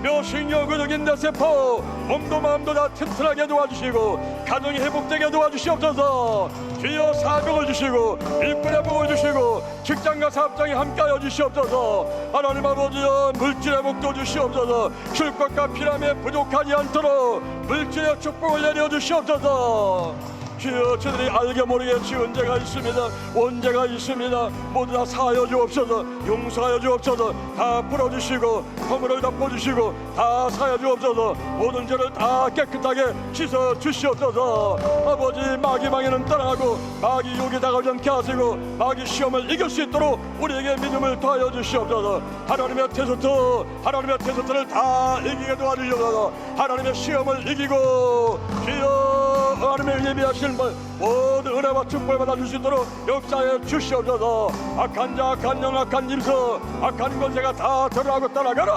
뼈신경 근육인대 세포 몸도 마음도 다 튼튼하게 도와주시고 가정이 회복되게 도와주시옵소서. 주여 사명을 주시고 일꾼의 복을 주시고 직장과 사업장에 함께하여 주시옵소서. 하나님 아버지여 물질의 복도 주시옵소서. 줄 것과 피람에 부족하지 않도록 물질의 축복을 내려 주시옵소서. 주여 저들이 알게 모르게 지은 죄가 있습니다. 원죄가 있습니다. 모두 다 사하여 주옵소서. 용서하여 주옵소서. 다 풀어주시고 허물을 덮어주시고 다 사하여 주옵소서. 모든 죄를 다 깨끗하게 씻어 주시옵소서. 아버지 마귀 방해는 떠나고 마귀 욕이 다가오지 않게 하시고 마귀 시험을 이길 수 있도록 우리에게 믿음을 더하여 주시옵소서. 하나님의 테스트를 다 이기게 도와주시옵소서. 하나님의 시험을 이기고 주여 하나님의 예비하신 모든 은혜와 축복을 받아줄 수 있도록 역사해 주시옵소서. 악한 자 악한 영 악한 일서 악한 권세가 다 드러나고 떠나가라.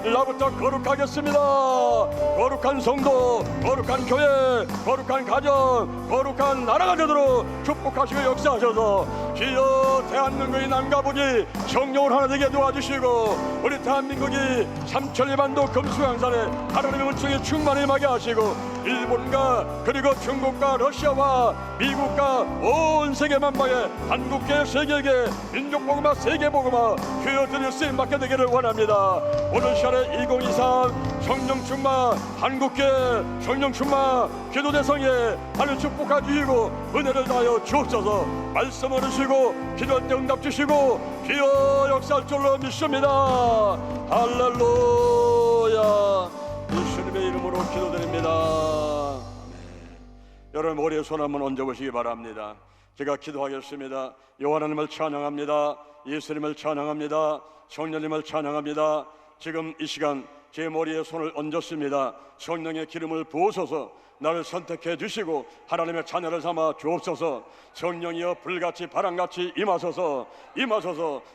나부터 거룩하겠습니다. 거룩한 성도 거룩한 교회 거룩한 가정 거룩한 나라가 되도록 축복하시고 역사하셔서 주여 대한민국의 남과 북이 성령을 하나 되게 도와주시고 우리 대한민국이 삼천리반도 금수강산에 하나님의 은총이 충만히 임하게 하시고 일본과 그리고 중국과 러시아와 미국과 온 세계 만방에 한국계 세계계 민족복음화 세계복음화 교회들이 쓰임받게 되기를 원합니다. 오늘 시간에 2023 성령 충만 한국계 성령 충만 기도대성에 하늘 축복해 주시고 은혜를 다하여 주옵소서. 말씀을 주시고 기도할 때 응답 주시고 주여 역사할 줄로 믿습니다. 할렐루야. 예수님의 이름으로 기도드립니다. 여러분 머리에 손 한번 얹어보시기 바랍니다. 제가 기도하겠습니다. 여호와 하나님을 찬양합니다. 예수님을 찬양합니다. 성령님을 찬양합니다. 지금 이 시간 제 머리에 손을 얹었습니다. 성령의 기름을 부으소서. 나를 선택해 주시고 하나님의 자녀를 삼아 주옵소서. 성령이여 불같이 바람같이 임하소서.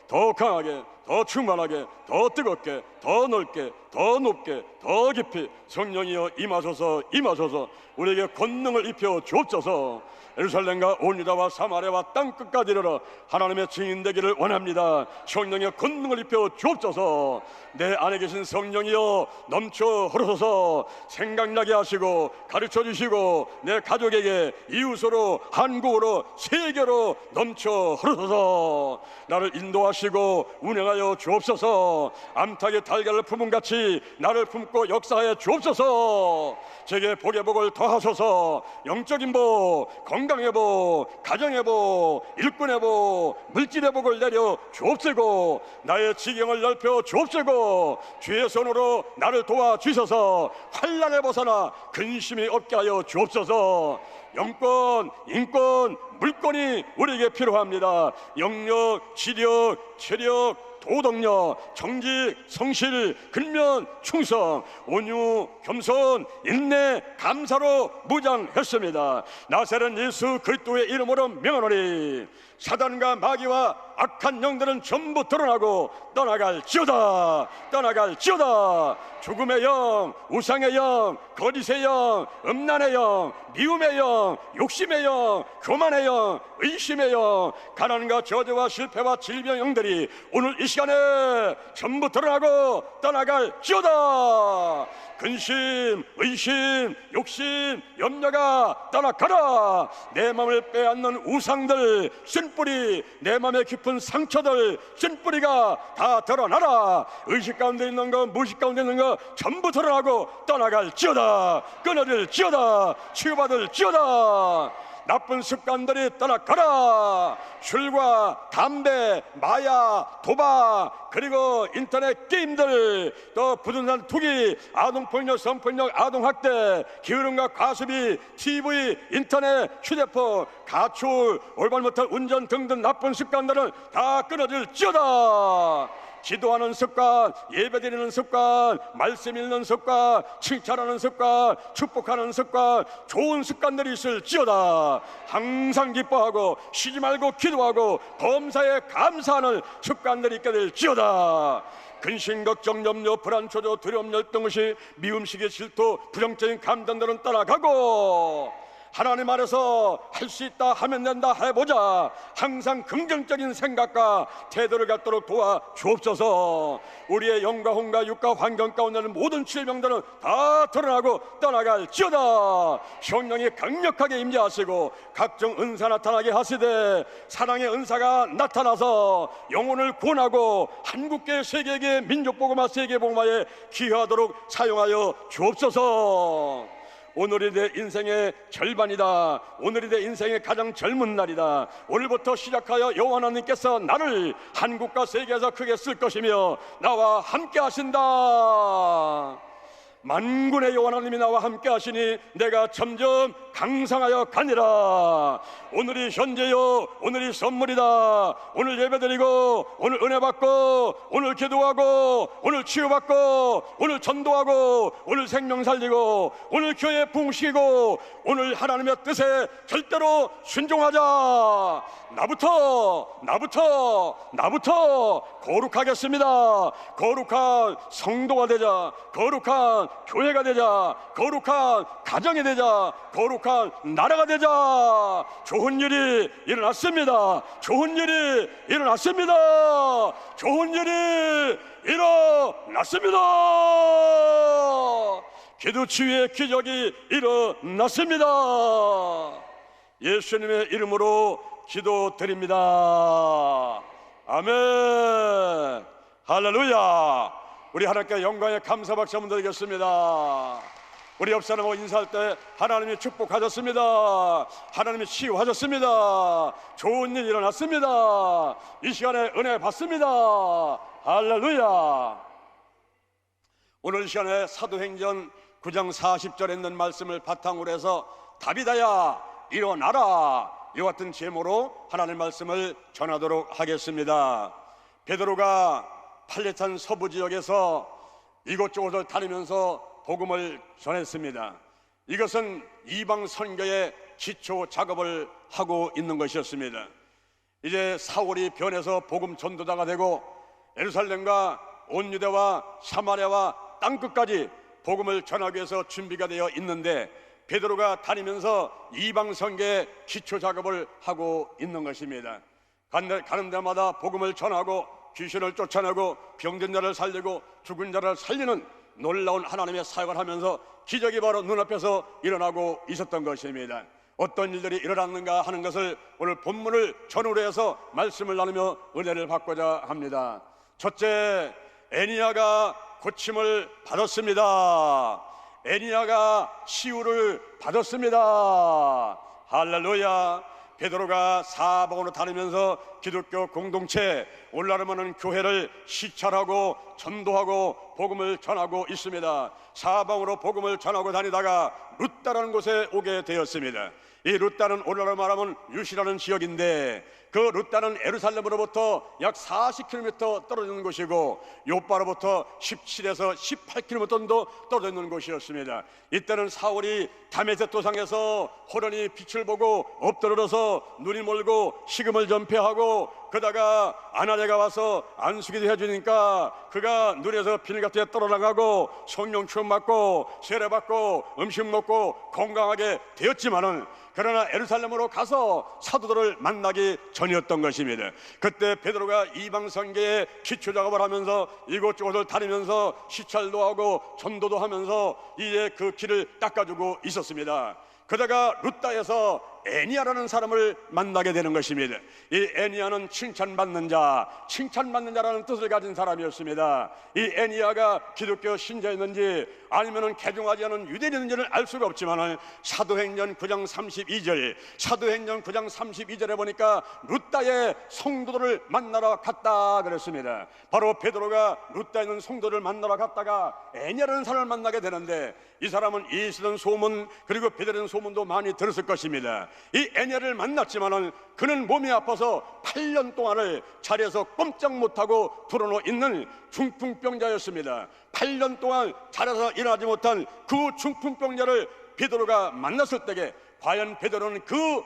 더 강하게 더 충만하게 더 뜨겁게 더 넓게 더 높게 더 깊이 성령이여 임하소서. 우리에게 권능을 입혀 주옵소서. 예루살렘과 온 유다와 사마리아와 땅끝까지 이르러 하나님의 증인 되기를 원합니다. 성령의 권능을 입혀 주옵소서. 내 안에 계신 성령이여 넘쳐 흐르소서. 생각나게 하시고 가르쳐 넘쳐주시고 내 가족에게 이웃으로 한국으로 세계로 넘쳐 흐르소서. 나를 인도하시고 운행하여 주옵소서. 암탉의 달걀을 품은 같이 나를 품고 역사하여 주옵소서. 제게 복의 복을 더하소서. 영적인 복, 건강의 복, 가정의 복, 일꾼의 복, 물질의 복을 내려 주옵시고 나의 지경을 넓혀 주옵시고 주의 손으로 나를 도와주셔서 환난에 벗어나 근심이 없게 하여 주옵소서. 영권, 인권, 물권이 우리에게 필요합니다. 영력, 지력, 체력, 도덕력, 정직, 성실, 근면, 충성, 온유, 겸손, 인내, 감사로 무장했습니다. 나사렛 예수 그리스도의 이름으로 명하노니 사단과 마귀와 악한 영들은 전부 드러나고 떠나갈지어다. 떠나갈지어다. 죽음의 영, 우상의 영, 거짓의 영, 음란의 영, 미움의 영, 욕심의 영, 교만의 영, 의심의 영, 가난과 저주와 실패와 질병 영들이 오늘 이 시간에 전부 드러나고 떠나갈지어다. 근심, 의심, 욕심, 염려가 떠나가라. 내 마음을 빼앗는 우상들, 쓴뿌리, 내 마음의 깊은 상처들, 쓴뿌리가 다 드러나라. 의식 가운데 있는 거, 무의식 가운데 있는 거 전부 드러나고 떠나갈지어다. 끊어질지어다. 치유받을지어다. 나쁜 습관들이 떠나가라. 술과 담배, 마약, 도박, 그리고 인터넷 게임들, 또 부동산 투기, 아동폭력, 성폭력, 아동학대, 게으름과 과습이, TV, 인터넷, 휴대폰, 가출, 올바른 못한 운전 등등 나쁜 습관들은 다 끊어질지어다. 기도하는 습관, 예배드리는 습관, 말씀 읽는 습관, 칭찬하는 습관, 축복하는 습관, 좋은 습관들이 있을지어다. 항상 기뻐하고 쉬지 말고 기도하고 범사에 감사하는 습관들이 있게 될지어다. 근심, 걱정, 염려, 불안, 초조, 두려움, 열등, 의식, 미움, 시기, 질투, 부정적인 감정들은 떠나가고 하나님 안에서 할 수 있다, 하면 된다, 해보자. 항상 긍정적인 생각과 태도를 갖도록 도와주옵소서. 우리의 영과 혼과 육과 환경 가운데 있는 모든 질병들은 다 드러나고 떠나갈지어다. 성령이 강력하게 임재하시고 각종 은사 나타나게 하시되 사랑의 은사가 나타나서 영혼을 구원하고 한국계, 세계계, 민족복음화, 세계복음화에 기여하도록 사용하여 주옵소서. 오늘이 내 인생의 절반이다. 오늘이 내 인생의 가장 젊은 날이다. 오늘부터 시작하여 여호와 하나님께서 나를 한국과 세계에서 크게 쓸 것이며 나와 함께 하신다. 만군의 여호와 하나님이 나와 함께 하시니 내가 점점 강성하여 가니라. 오늘이 현재요, 오늘이 선물이다. 오늘 예배드리고 오늘 은혜 받고 오늘 기도하고 오늘 치유받고 오늘 전도하고 오늘 생명 살리고 오늘 교회 부흥시키고 오늘 하나님의 뜻에 절대로 순종하자. 나부터 거룩하겠습니다. 거룩한 성도가 되자. 거룩한 교회가 되자. 거룩한 가정이 되자. 거룩한 나라가 되자. 좋은 일이 일어났습니다. 좋은 일이 일어났습니다. 좋은 일이 일어났습니다. 기도치유의 기적이 일어났습니다. 예수님의 이름으로 기도드립니다. 아멘. 할렐루야. 우리 하나님께 영광의 감사 박수 한번 드리겠습니다. 우리 옆 사람하고 인사할 때 하나님이 축복하셨습니다. 하나님이 치유하셨습니다. 좋은 일 일어났습니다. 이 시간에 은혜 받습니다. 할렐루야. 오늘 이 시간에 사도행전 9장 40절에 있는 말씀을 바탕으로 해서 다비다야 일어나라, 이와 같은 제목으로 하나님의 말씀을 전하도록 하겠습니다. 베드로가 팔레탄 서부 지역에서 이곳저곳을 다니면서 복음을 전했습니다. 이것은 이방 선교의 기초 작업을 하고 있는 것이었습니다. 이제 사울이 변해서 복음 전도자가 되고 예루살렘과 온 유대와 사마리아와 땅끝까지 복음을 전하기 위해서 준비가 되어 있는데 베드로가 다니면서 이방 선교의 기초 작업을 하고 있는 것입니다. 가는 데마다 복음을 전하고 귀신을 쫓아내고 병든 자를 살리고 죽은 자를 살리는 놀라운 하나님의 사역을 하면서 기적이 바로 눈앞에서 일어나고 있었던 것입니다. 어떤 일들이 일어났는가 하는 것을 오늘 본문을 전후로 해서 말씀을 나누며 은혜를 받고자 합니다. 첫째, 애니야가 고침을 받았습니다. 애니야가 치유를 받았습니다. 할렐루야. 베드로가 사방으로 다니면서 기독교 공동체 올라르면은 교회를 시찰하고 전도하고 복음을 전하고 있습니다. 사방으로 복음을 전하고 다니다가 룻다라는 곳에 오게 되었습니다. 이 룻다는 오늘날로 말하면 유시라는 지역인데, 그 룻다는 예루살렘으로부터 약 40km 떨어져 있는 곳이고 요바로부터 17에서 18km 정도 떨어져 있는 곳이었습니다. 이때는 사울이 다메섹 도상에서 호련히 빛을 보고 엎드러서 눈이 멀고 식음을 전폐하고, 그러다가 아나니아가 와서 안수기도 해주니까 그가 눈에서 비늘같이 떨어나가고 성령 충만 받고 세례 받고 음식 먹고 건강하게 되었지만은, 그러나 예루살렘으로 가서 사도들을 만나기 전이었던 것입니다. 그때 베드로가 이방 선교에 기초 작업을 하면서 이곳저곳을 다니면서 시찰도 하고 전도도 하면서 이제 그 길을 닦아주고 있었습니다. 그러다가 룻다에서 애니야라는 사람을 만나게 되는 것입니다. 이 애니야는 칭찬받는 자, 칭찬받는 자라는 뜻을 가진 사람이었습니다. 이 애니야가 기독교 신자였는지 아니면은 개종하지 않은 유대인인지는 알 수가 없지만 사도행전 9장 32절, 사도행전 9장 32절에 보니까 룻다의 성도들을 만나러 갔다 그랬습니다. 바로 베드로가 룻다에 있는 성도를 만나러 갔다가 애니야라는 사람을 만나게 되는데, 이 사람은 이스라엘 소문 그리고 베드로의 소문도 많이 들었을 것입니다. 이 애니야를 만났지만은 그는 몸이 아파서 8년 동안을 자리에서 꼼짝 못하고 드러누워 있는 중풍병자였습니다. 8년 동안 자리에서 일어나지 못한 그 중풍병자를 베드로가 만났을 때에 과연 베드로는 그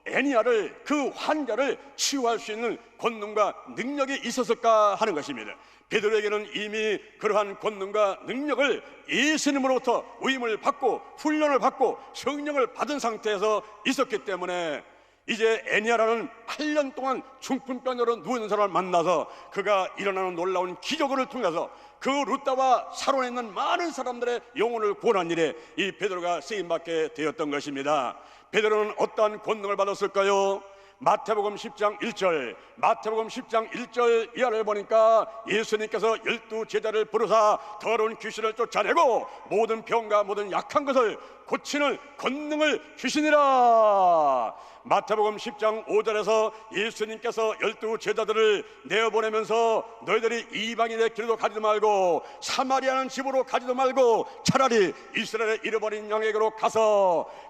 애니야를, 그 환자를 치유할 수 있는 권능과 능력이 있었을까 하는 것입니다. 베드로에게는 이미 그러한 권능과 능력을 예수님으로부터 위임을 받고 훈련을 받고 성령을 받은 상태에서 있었기 때문에 이제 애니야라는 8년 동안 중풍병으로 누워있는 사람을 만나서 그가 일어나는 놀라운 기적을 통해서 그 룻다와 사론에 있는 많은 사람들의 영혼을 구원한 일에 이 베드로가 쓰임받게 되었던 것입니다. 베드로는 어떠한 권능을 받았을까요? 마태복음 10장 1절, 마태복음 10장 1절 이하를 보니까 예수님께서 12제자를 부르사 더러운 귀신을 쫓아내고 모든 병과 모든 약한 것을 고치는 권능을 주시니라. 마태복음 10장 5절에서 예수님께서 12제자들을 내어보내면서 너희들이 이방인의 길도 가지도 말고 사마리아는 집으로 가지도 말고 차라리 이스라엘의 잃어버린 양에게로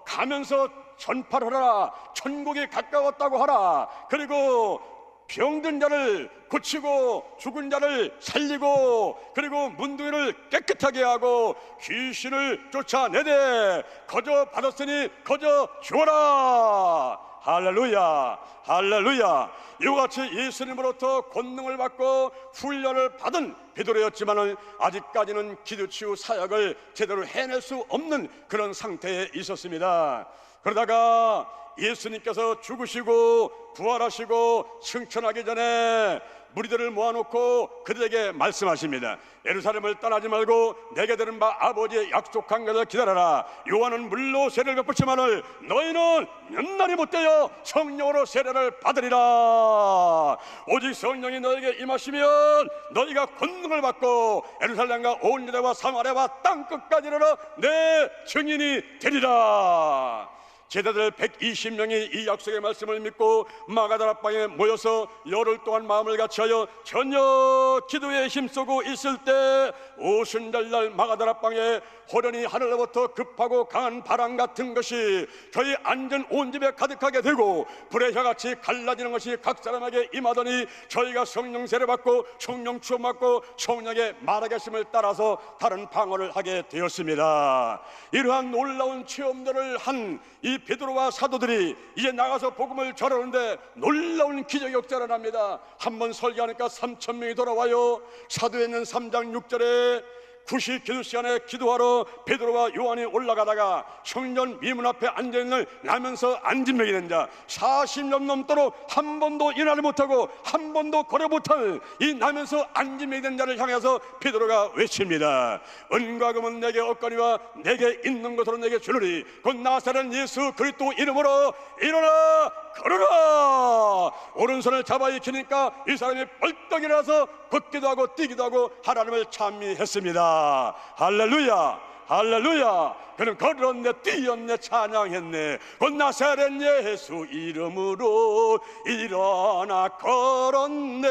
가면서 전파를 하라. 천국이 가까웠다고 하라. 그리고 병든 자를 고치고 죽은 자를 살리고 그리고 문둥이를 깨끗하게 하고 귀신을 쫓아내되 거저 받았으니 거저 주어라. 할렐루야, 할렐루야. 이와 같이 예수님으로부터 권능을 받고 훈련을 받은 베드로였지만은 아직까지는 기도치유 사역을 제대로 해낼 수 없는 그런 상태에 있었습니다. 그러다가 예수님께서 죽으시고 부활하시고 승천하기 전에 무리들을 모아놓고 그들에게 말씀하십니다. 예루살렘을 떠나지 말고 내게 들은 바 아버지의 약속한 것을 기다려라. 요한은 물로 세례를 베풀지만을 너희는 몇 날이 못되어 성령으로 세례를 받으리라. 오직 성령이 너에게 임하시면 너희가 권능을 받고 예루살렘과 온 유대와 사마리아와 땅끝까지 이르러 내 증인이 되리라. 제자들 120명이 이 약속의 말씀을 믿고 마가다락방에 모여서 열흘 동안 마음을 같이하여 전혀 기도에 힘쓰고 있을 때 오순절날 마가다락방에 호련히 하늘로부터 급하고 강한 바람 같은 것이 저희 앉은 온 집에 가득하게 되고 불의 혀같이 갈라지는 것이 각 사람에게 임하더니 저희가 성령 세례 받고 성령 추억 받고 성령의 말하게 하심을 따라서 다른 방언을 하게 되었습니다. 이러한 놀라운 체험들을 한 이 베드로와 사도들이 이제 나가서 복음을 전하는데 놀라운 기적이 역사를 합니다. 한번 설교하니까 3,000명이 돌아와요. 사도행전 3장 6절에 2시 기도 시간에 기도하러 베드로와 요한이 올라가다가 성전 미문 앞에 앉아있는 나면서 안진맥이 된 자, 40년 넘도록 한 번도 일하지 못하고 한 번도 걸어 못할 이 나면서 안진맥이 된 자를 향해서 베드로가 외칩니다. 은과 금은 내게 없거니와 내게 있는 것으로 내게 주르리. 곧 나사렛 예수 그리스도 이름으로 일어나 걸어라. 오른손을 잡아 익히니까 이 사람이 벌떡 일어나서 걷기도 하고 뛰기도 하고 하나님을 찬미했습니다. 할렐루야, 할렐루야. 그는 걸었네, 뛰었네, 찬양했네. 곧 나사렛 예수 이름으로 일어나 걸었네.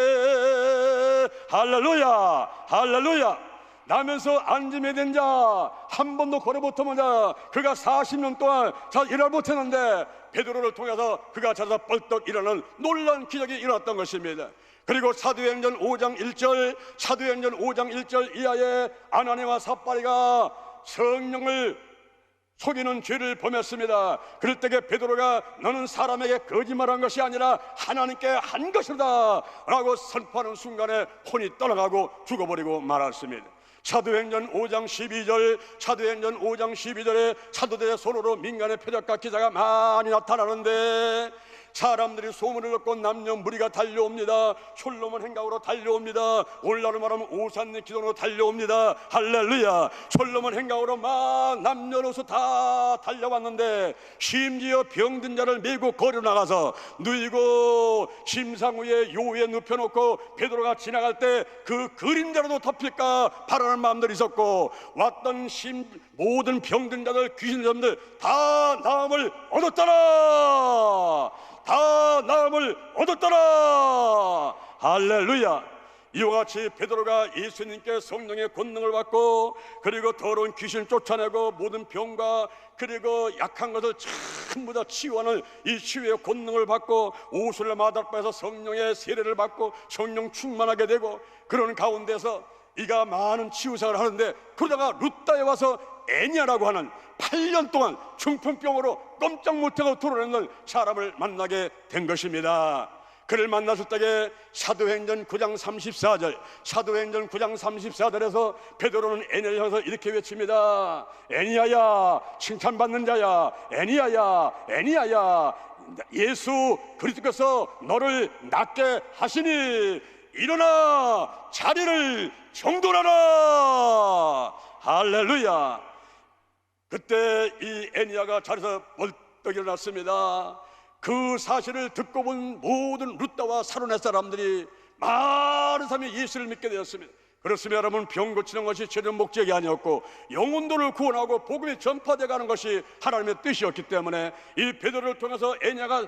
할렐루야, 할렐루야. 나면서 안짐이 된 자, 한 번도 걸어 못하는 자, 그가 40년 동안 잘 일을 못했는데 베드로를 통해서 그가 자서 벌떡 일어나는 놀라운 기적이 일어났던 것입니다. 그리고 사도행전 5장 1절, 사도행전 5장 1절 이하에 아나니와 삽바리가 성령을 속이는 죄를 범했습니다. 그럴 때에 베드로가 너는 사람에게 거짓말한 것이 아니라 하나님께 한 것이다 라고 선포하는 순간에 혼이 떠나가고 죽어버리고 말았습니다. 사도행전 5장 12절, 사도행전 5장 12절에 사도들의 손으로 민간의 표적과 기사가 많이 나타나는데 사람들이 소문을 듣고 남녀 무리가 달려옵니다. 솔로몬 행각으로 달려옵니다. 오늘날로 말하면 오산리 기도로 달려옵니다. 할렐루야. 솔로몬 행각으로 막 남녀노소 다 달려왔는데 심지어 병든 자를 메고 거리로 나가서 누이고 심상 위에 요에 눕혀놓고 베드로가 지나갈 때 그 그림자라도 덮일까 바라는 마음들이 있었고 왔던 모든 병든 자들 귀신 자들 다 나음을 얻었더라. 다 나음을 얻었더라. 할렐루야. 이와 같이 베드로가 예수님께 성령의 권능을 받고 그리고 더러운 귀신 쫓아내고 모든 병과 그리고 약한 것을 전부 다 치유하는 이 치유의 권능을 받고 오순절 마다바에서 성령의 세례를 받고 성령 충만하게 되고 그런 가운데서 이가 많은 치유사를 하는데 그러다가 루다에 와서 애니아라고 하는 8년 동안 중풍병으로 꼼짝 못하고 돌아다니는 사람을 만나게 된 것입니다. 그를 만났을 때에 사도행전 9장 34절, 사도행전 9장 34절에서 베드로는 애니아를 향해서 이렇게 외칩니다. 애니아야, 칭찬받는 자야. 애니아야, 애니아야, 예수 그리스도께서 너를 낫게 하시니 일어나 자리를 정돈하라. 할렐루야. 그때 이 애니아가 자리에서 벌떡 일어났습니다. 그 사실을 듣고 본 모든 루다와 사로네 사람들이 많은 사람이 예수를 믿게 되었습니다. 그렇습니다. 여러분, 병 고치는 것이 최종 목적이 아니었고 영혼들을 구원하고 복음이 전파되어 가는 것이 하나님의 뜻이었기 때문에 이 베드로를 통해서 애니아가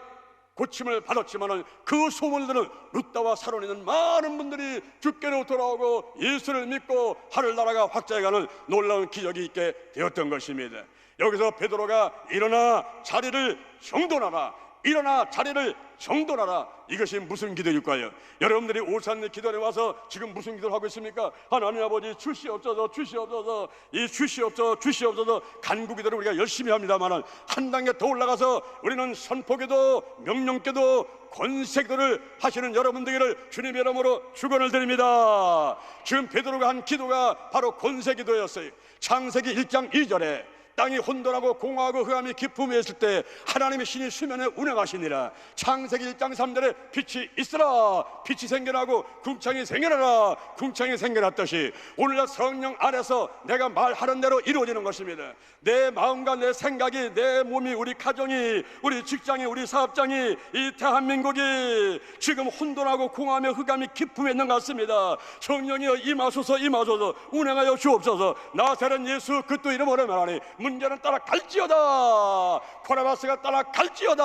고침을 받았지만은 그 소문들은 루다와 사로니는 많은 분들이 주께로 돌아오고 예수를 믿고 하늘나라가 확장해가는 놀라운 기적이 있게 되었던 것입니다. 여기서 베드로가 일어나 자리를 정돈하라, 일어나 자리를 정돈하라. 이것이 무슨 기도일까요? 여러분들이 오산리 기도에 와서 지금 무슨 기도를 하고 있습니까? 하나님 아버지 주시옵소서, 주시옵소서, 이 주시옵소서, 주시옵소서 간구 기도를 우리가 열심히 합니다만 한 단계 더 올라가서 우리는 선포기도, 명령기도, 권세기도를 하시는 여러분들을 주님 이름으로 축원을 드립니다. 지금 베드로가 한 기도가 바로 권세기도였어요. 창세기 1장 2절에 땅이 혼돈하고 공허하고 흑암이 깊음에 있을 때 하나님의 신이 수면에 운행하시니라. 창세기 1장 3절에 빛이 있으라, 빛이 생겨나고 궁창이 생겨나라, 궁창이 생겨났듯이 오늘날 성령 안에서 내가 말하는 대로 이루어지는 것입니다. 내 마음과 내 생각이, 내 몸이, 우리 가정이, 우리 직장이, 우리 사업장이, 이 대한민국이 지금 혼돈하고 공허하며 흑암이 깊음에 있는 것 같습니다. 성령이여 임하소서, 임하소서, 운행하여 주옵소서. 나사렛 예수 그리스도 이름으로 말하니 문제는 따라갈지어다, 코로나바스가 따라갈지어다,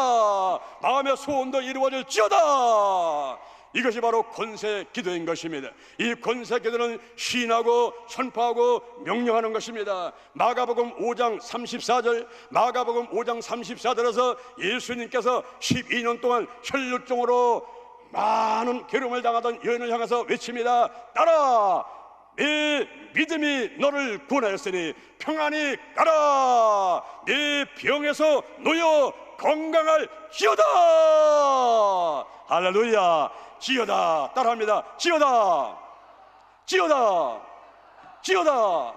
마음의 소원도 이루어질지어다. 이것이 바로 권세 기도인 것입니다. 이 권세 기도는 시인하고 선포하고 명령하는 것입니다. 마가복음 5장 34절, 마가복음 5장 34절에서 예수님께서 12년 동안 혈루증으로 많은 괴로움을 당하던 여인을 향해서 외칩니다. 따라 네 믿음이 너를 구원하였으니 평안히 가라. 네 병에서 놓여 건강할지어다. 할렐루야. 지어다. 따라합니다. 지어다, 지어다, 찌어다.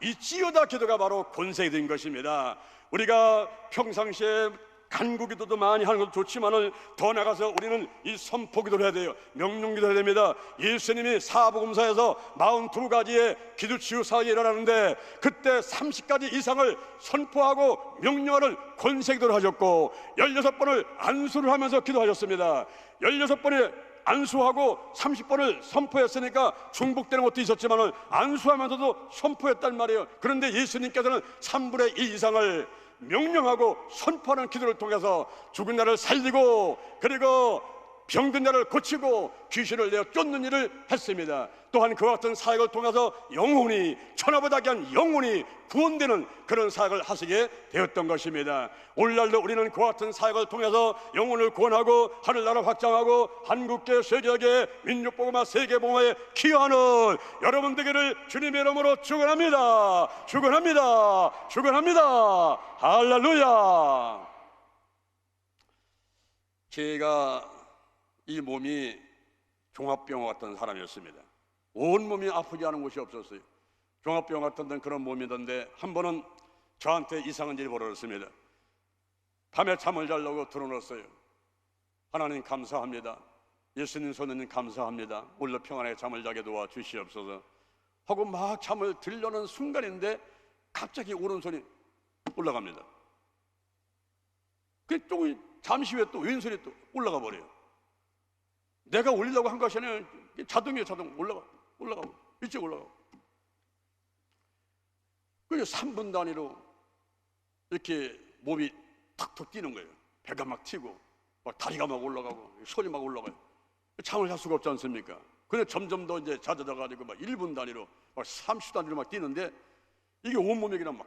이 찌어다 기도가 바로 권세가 된 것입니다. 우리가 평상시에 간구기도도 많이 하는 것도 좋지만은 더 나가서 우리는 이 선포기도를 해야 돼요. 명령기도를 해야 됩니다. 예수님이 사복음서에서 42가지의 기도치유 사역이 일어나는데 그때 30가지 이상을 선포하고 명령하는 권세기도를 하셨고 16번을 안수를 하면서 기도하셨습니다. 16번에 안수하고 30번을 선포했으니까 중복되는 것도 있었지만 안수하면서도 선포했단 말이에요. 그런데 예수님께서는 3분의 1 이상을 명령하고 선포하는 기도를 통해서 죽은 자를 살리고 그리고 병든 자를 고치고 귀신을 내어 쫓는 일을 했습니다. 또한 그와 같은 사역을 통해서 영혼이 천하보다 귀한 영혼이 구원되는 그런 사역을 하시게 되었던 것입니다. 오늘날도 우리는 그와 같은 사역을 통해서 영혼을 구원하고 하늘나라 확장하고 한국계 세계계 민족복음화 세계복음화에 기여하는 여러분 되기를 주님의 이름으로 축원합니다. 축원합니다. 축원합니다. 할렐루야. 제가 이 몸이 종합병원 같은 사람이었습니다. 온 몸이 아프지 않은 곳이 없었어요. 종합병원 같은 그런 몸이던데 한 번은 저한테 이상한 일이 벌어졌습니다. 밤에 잠을 자려고 들어놓았어요. 하나님 감사합니다. 예수님 손님 감사합니다. 오늘도 평안하게 잠을 자게 도와 주시옵소서 하고 막 잠을 들려는 순간인데 갑자기 오른손이 올라갑니다. 또 잠시 후에 또 왼손이 또 올라가 버려요. 내가 올리려고 한 것이 아니라 자동이에요. 자동 올라가고 일찍 올라가고. 그래서 3분 단위로 이렇게 몸이 탁탁 뛰는 거예요. 배가 막 튀고 막 다리가 막 올라가고 손이 막 올라가요. 잠을 잘 수가 없지 않습니까? 근데 점점 더 이제 잦아져가지고 막 1분 단위로 막 30 단위로 막 뛰는데 이게 온몸이 그냥 막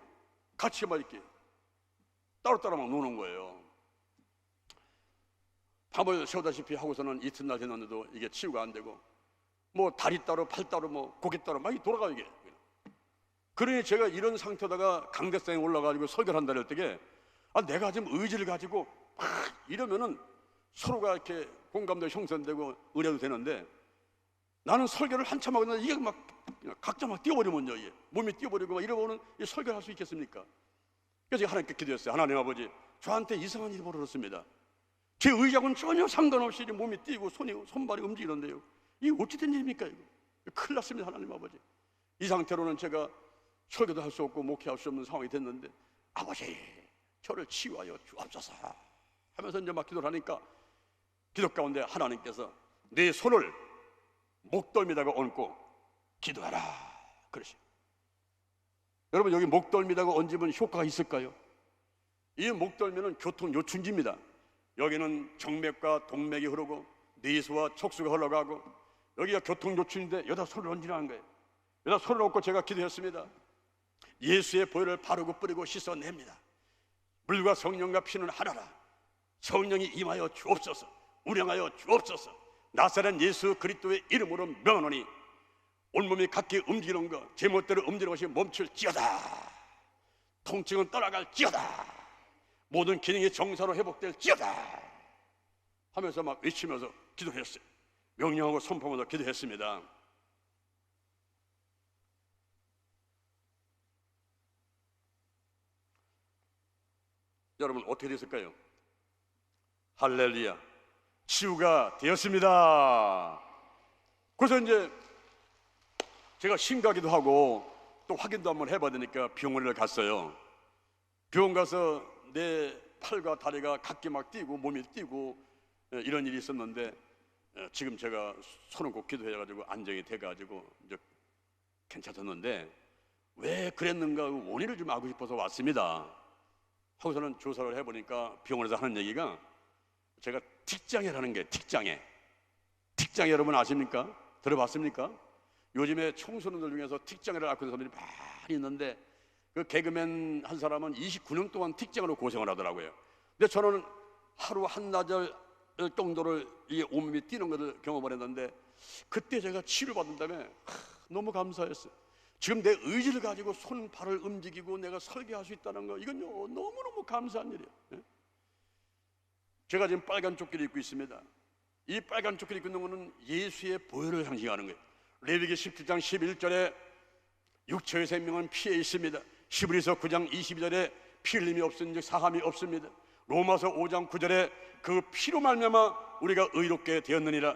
같이 막 이렇게 따로따로 막 노는 거예요. 밤을 새우다시피 하고서는 이튿날 지났는데도 이게 치유가 안 되고 뭐 다리 따로 팔 따로 뭐 고개 따로 막 돌아가요 이게. 그러니 제가 이런 상태다가 강대상에 올라가지고 설교를 한다 할 때게 내가 지금 의지를 가지고 막 이러면은 서로가 이렇게 공감도 형성되고 의뢰도 되는데 나는 설교를 한참 하고 있는데 이게 막 각자 막 뛰어버리면요 이게 몸이 뛰어버리고 막 이러면은 이 설교를 할 수 있겠습니까? 그래서 제가 하나님께 기도했어요. 하나님 아버지 저한테 이상한 일이 벌어졌습니다. 제 의지하고는 전혀 상관없이 몸이 뛰고 손발이 움직이는데요. 이게 어찌 된 일입니까? 이거 큰일 났습니다. 하나님 아버지 이 상태로는 제가 설교도 할 수 없고 목회할 수 없는 상황이 됐는데 아버지 저를 치유하여 주옵소서 하면서 이제 막 기도를 하니까 기도 가운데 하나님께서 내 손을 목덜미다가 얹고 기도하라 그러시오. 여러분 여기 목덜미다가 얹으면 효과가 있을까요? 이 목덜미는 교통요충지입니다. 여기는 정맥과 동맥이 흐르고 뇌수와 척수가 흘러가고 여기가 교통요충인데 여기다 손을 얹으라는 거예요. 여기다 손을 얹고 제가 기도했습니다. 예수의 보혈을 바르고 뿌리고 씻어냅니다. 물과 성령과 피는 하나라. 성령이 임하여 주옵소서. 운행하여 주옵소서. 나사렛 예수 그리스도의 이름으로 명하노니 온몸이 각기 움직이는 것 제멋대로 움직이는 것이 멈출지어다. 통증은 떠나갈지어다. 모든 기능이 정상으로 회복될지어다 하면서 막 외치면서 기도했어요. 명령하고 선포하면서 기도했습니다. 여러분 어떻게 됐을까요? 할렐루야. 치유가 되었습니다. 그래서 이제 제가 심가기도 하고 또 확인도 한번 해봐야 되니까 병원을 갔어요. 병원 가서 내 팔과 다리가 각기 막 뛰고 몸이 뛰고 이런 일이 있었는데 지금 제가 손을 꼭 기도해가지고 안정이 돼가지고 이제 괜찮았는데 왜 그랬는가 원인을 좀 알고 싶어서 왔습니다. 하고서는 조사를 해보니까 병원에서 하는 얘기가 제가 틱장애라는 게 틱장애 여러분 아십니까? 들어봤습니까? 요즘에 청소년들 중에서 틱장애를 앓고 있는 사람들이 많이 있는데 그 개그맨 한 사람은 29년 동안 틱장애로 고생을 하더라고요. 근데 저는 하루 한나절 정도를 이 온몸이 뛰는 것을 경험을 했는데 그때 제가 치료받은 다음에 너무 감사했어요. 지금 내 의지를 가지고 손, 발을 움직이고 내가 설계할 수 있다는 거 이건 너무너무 감사한 일이에요. 제가 지금 빨간 조끼를 입고 있습니다. 이 빨간 조끼를 입고 있는 것은 예수의 보혈을 상징하는 거예요. 레위기 17장 11절에 육체의 생명은 피에 있습니다. 히브리서 9장 22절에 피 흘림이 없은즉 사함이 없습니다. 로마서 5장 9절에 그 피로 말미암아 우리가 의롭게 되었느니라.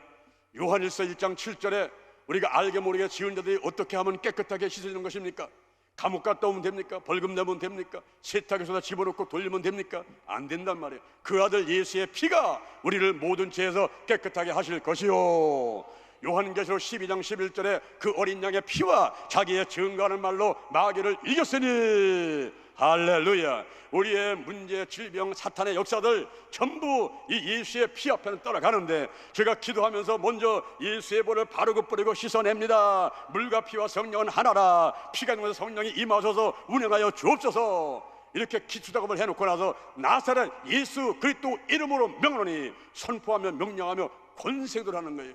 요한일서 1장 7절에 우리가 알게 모르게 지은 자들이 어떻게 하면 깨끗하게 씻어지는 것입니까? 감옥 갔다 오면 됩니까? 벌금 내면 됩니까? 세탁에서다 집어넣고 돌리면 됩니까? 안 된단 말이에요. 그 아들 예수의 피가 우리를 모든 죄에서 깨끗하게 하실 것이요. 요한계시록 12장 11절에 그 어린 양의 피와 자기의 증거하는 말로 마귀를 이겼으니, 할렐루야. 우리의 문제, 질병, 사탄의 역사들 전부 이 예수의 피 앞에는 떠나가는데, 제가 기도하면서 먼저 예수의 볼을 바르고 뿌리고 씻어냅니다. 물과 피와 성령은 하나라. 피가 있는 곳에 성령이 임하셔서 운행하여 주옵소서. 이렇게 기초작업을 해놓고 나서 나사렛 예수 그리스도 이름으로 명하노니 선포하며 명령하며 권세를 하는 거예요.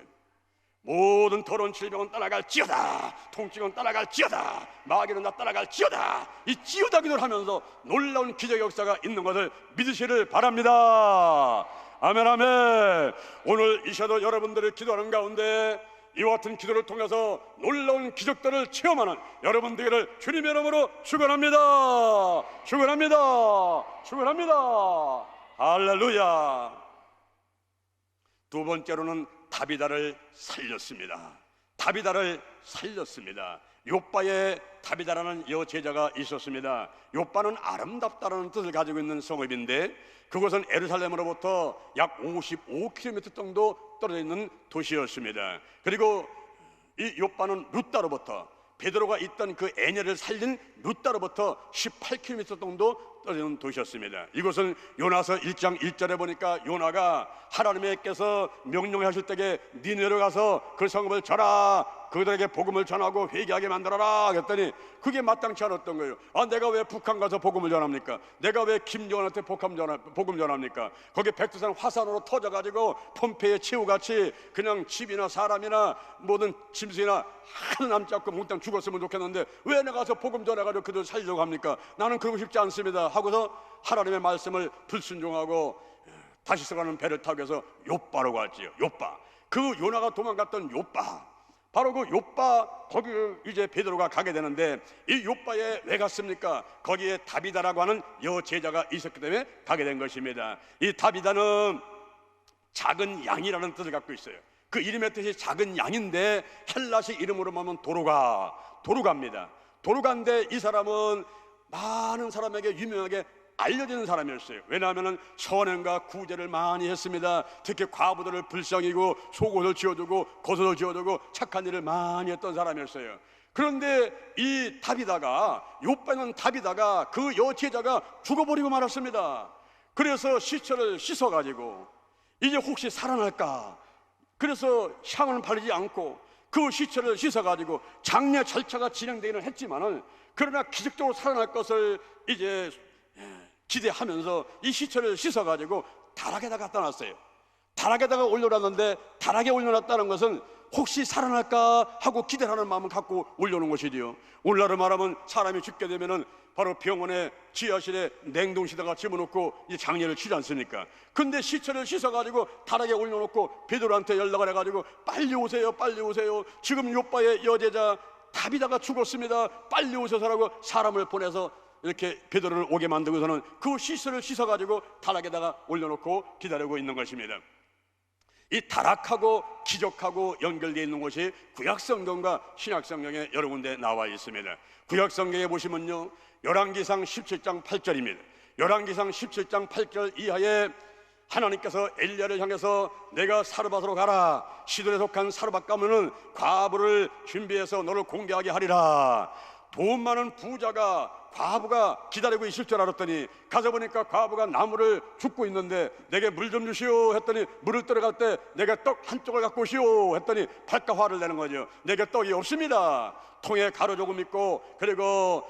모든 더러운 질병은 따라갈지어다, 통증은 따라갈지어다, 마귀는 다 따라갈지어다. 이 지어다 기도를 하면서 놀라운 기적 역사가 있는 것을 믿으시를 바랍니다. 아멘, 아멘. 오늘 이 시간도 여러분들을 기도하는 가운데 이와 같은 기도를 통해서 놀라운 기적들을 체험하는 여러분 되기를 주님의 이름으로 축원합니다. 축원합니다. 축원합니다. 할렐루야. 두 번째로는 다비다를 살렸습니다. 다비다를 살렸습니다. 욥바에 다비다라는 여제자가 있었습니다. 욥바는 아름답다라는 뜻을 가지고 있는 성읍인데 그곳은 예루살렘으로부터 약 55km 정도 떨어져 있는 도시였습니다. 그리고 이 욥바는 룻다로부터 베드로가 있던 그 애녀를 살린 룻다로부터 18km 정도 떨어지는 도시였습니다. 이곳은 요나서 1장 1절에 보니까 요나가 하나님께서 명령하실 때에 네 내려가서 그 성읍을 쳐라, 그들에게 복음을 전하고 회개하게 만들어라 했더니 그게 마땅치 않았던 거예요. 아, 내가 왜 북한 가서 복음을 전합니까? 내가 왜 김정은한테 복음 전합니까? 거기 백두산 화산으로 터져가지고 폼페이의 치우같이 그냥 집이나 사람이나 모든 짐승이나 하나 남지 않고 몽땅 죽었으면 좋겠는데 왜 내가 가서 복음 전해가지고 그들 살리려고 합니까? 나는 그러고 싶지 않습니다 하고서 하나님의 말씀을 불순종하고 다시 가는 배를 타고 해서 욥바로 갔지요. 욥바, 그 요나가 도망갔던 욥바, 바로 그 욥바, 거기 이제 베드로가 가게 되는데 이 욥바에 왜 갔습니까? 거기에 다비다라고 하는 여제자가 있었기 때문에 가게 된 것입니다. 이 다비다는 작은 양이라는 뜻을 갖고 있어요. 그 이름의 뜻이 작은 양인데 헬라식 이름으로 보면 도루가입니다. 도루가인데 이 사람은 많은 사람에게 유명하게 알려지는 사람이었어요. 왜냐하면 선행과 구제를 많이 했습니다. 특히 과부들을 불쌍히고 속옷을 지어주고 겉옷을 지어주고 착한 일을 많이 했던 사람이었어요. 그런데 이 다비다가, 욥바는 다비다가 그 여제자가 죽어버리고 말았습니다. 그래서 시체를 씻어가지고 이제 혹시 살아날까, 그래서 향을 바르지 않고 그 시체를 씻어가지고 장례 절차가 진행되기는 했지만은 그러나 기적적으로 살아날 것을 이제 기대하면서 이 시체를 씻어가지고 다락에다 갖다 놨어요. 다락에다가 올려놨는데 다락에 올려놨다는 것은 혹시 살아날까 하고 기대하는 마음을 갖고 올려놓은 것이지요. 오늘날로 말하면 사람이 죽게 되면은 바로 병원에 지하실에 냉동실에다가 집어넣고 이 장례를 치지 않습니까? 근데 시체를 씻어가지고 다락에 올려놓고 베드로한테 연락을 해가지고 빨리 오세요, 빨리 오세요. 지금 욥바의 여제자 다비다가 죽었습니다. 빨리 오셔서라고 사람을 보내서 이렇게 베드로를 오게 만들고서는 그 시체를 씻어가지고 다락에다가 올려놓고 기다리고 있는 것입니다. 이 다락하고 기적하고 연결되어 있는 것이 구약성경과 신약성경에 여러 군데 나와 있습니다. 구약성경에 보시면요, 열왕기상 17장 8절입니다. 열왕기상 17장 8절 이하에 하나님께서 엘리야를 향해서 내가 사르밧으로 가라, 시돈에 속한 사르밧 가면은 과부를 준비해서 너를 공개하게 하리라. 돈 많은 부자가 과부가 기다리고 있을 줄 알았더니 가서 보니까 과부가 나무를 줍고 있는데 내게 물 좀 주시오 했더니 물을 들어갈 때 내가 떡 한 쪽을 갖고 오시오 했더니 발가 화를 내는 거죠. 내게 떡이 없습니다. 통에 가루 조금 있고 그리고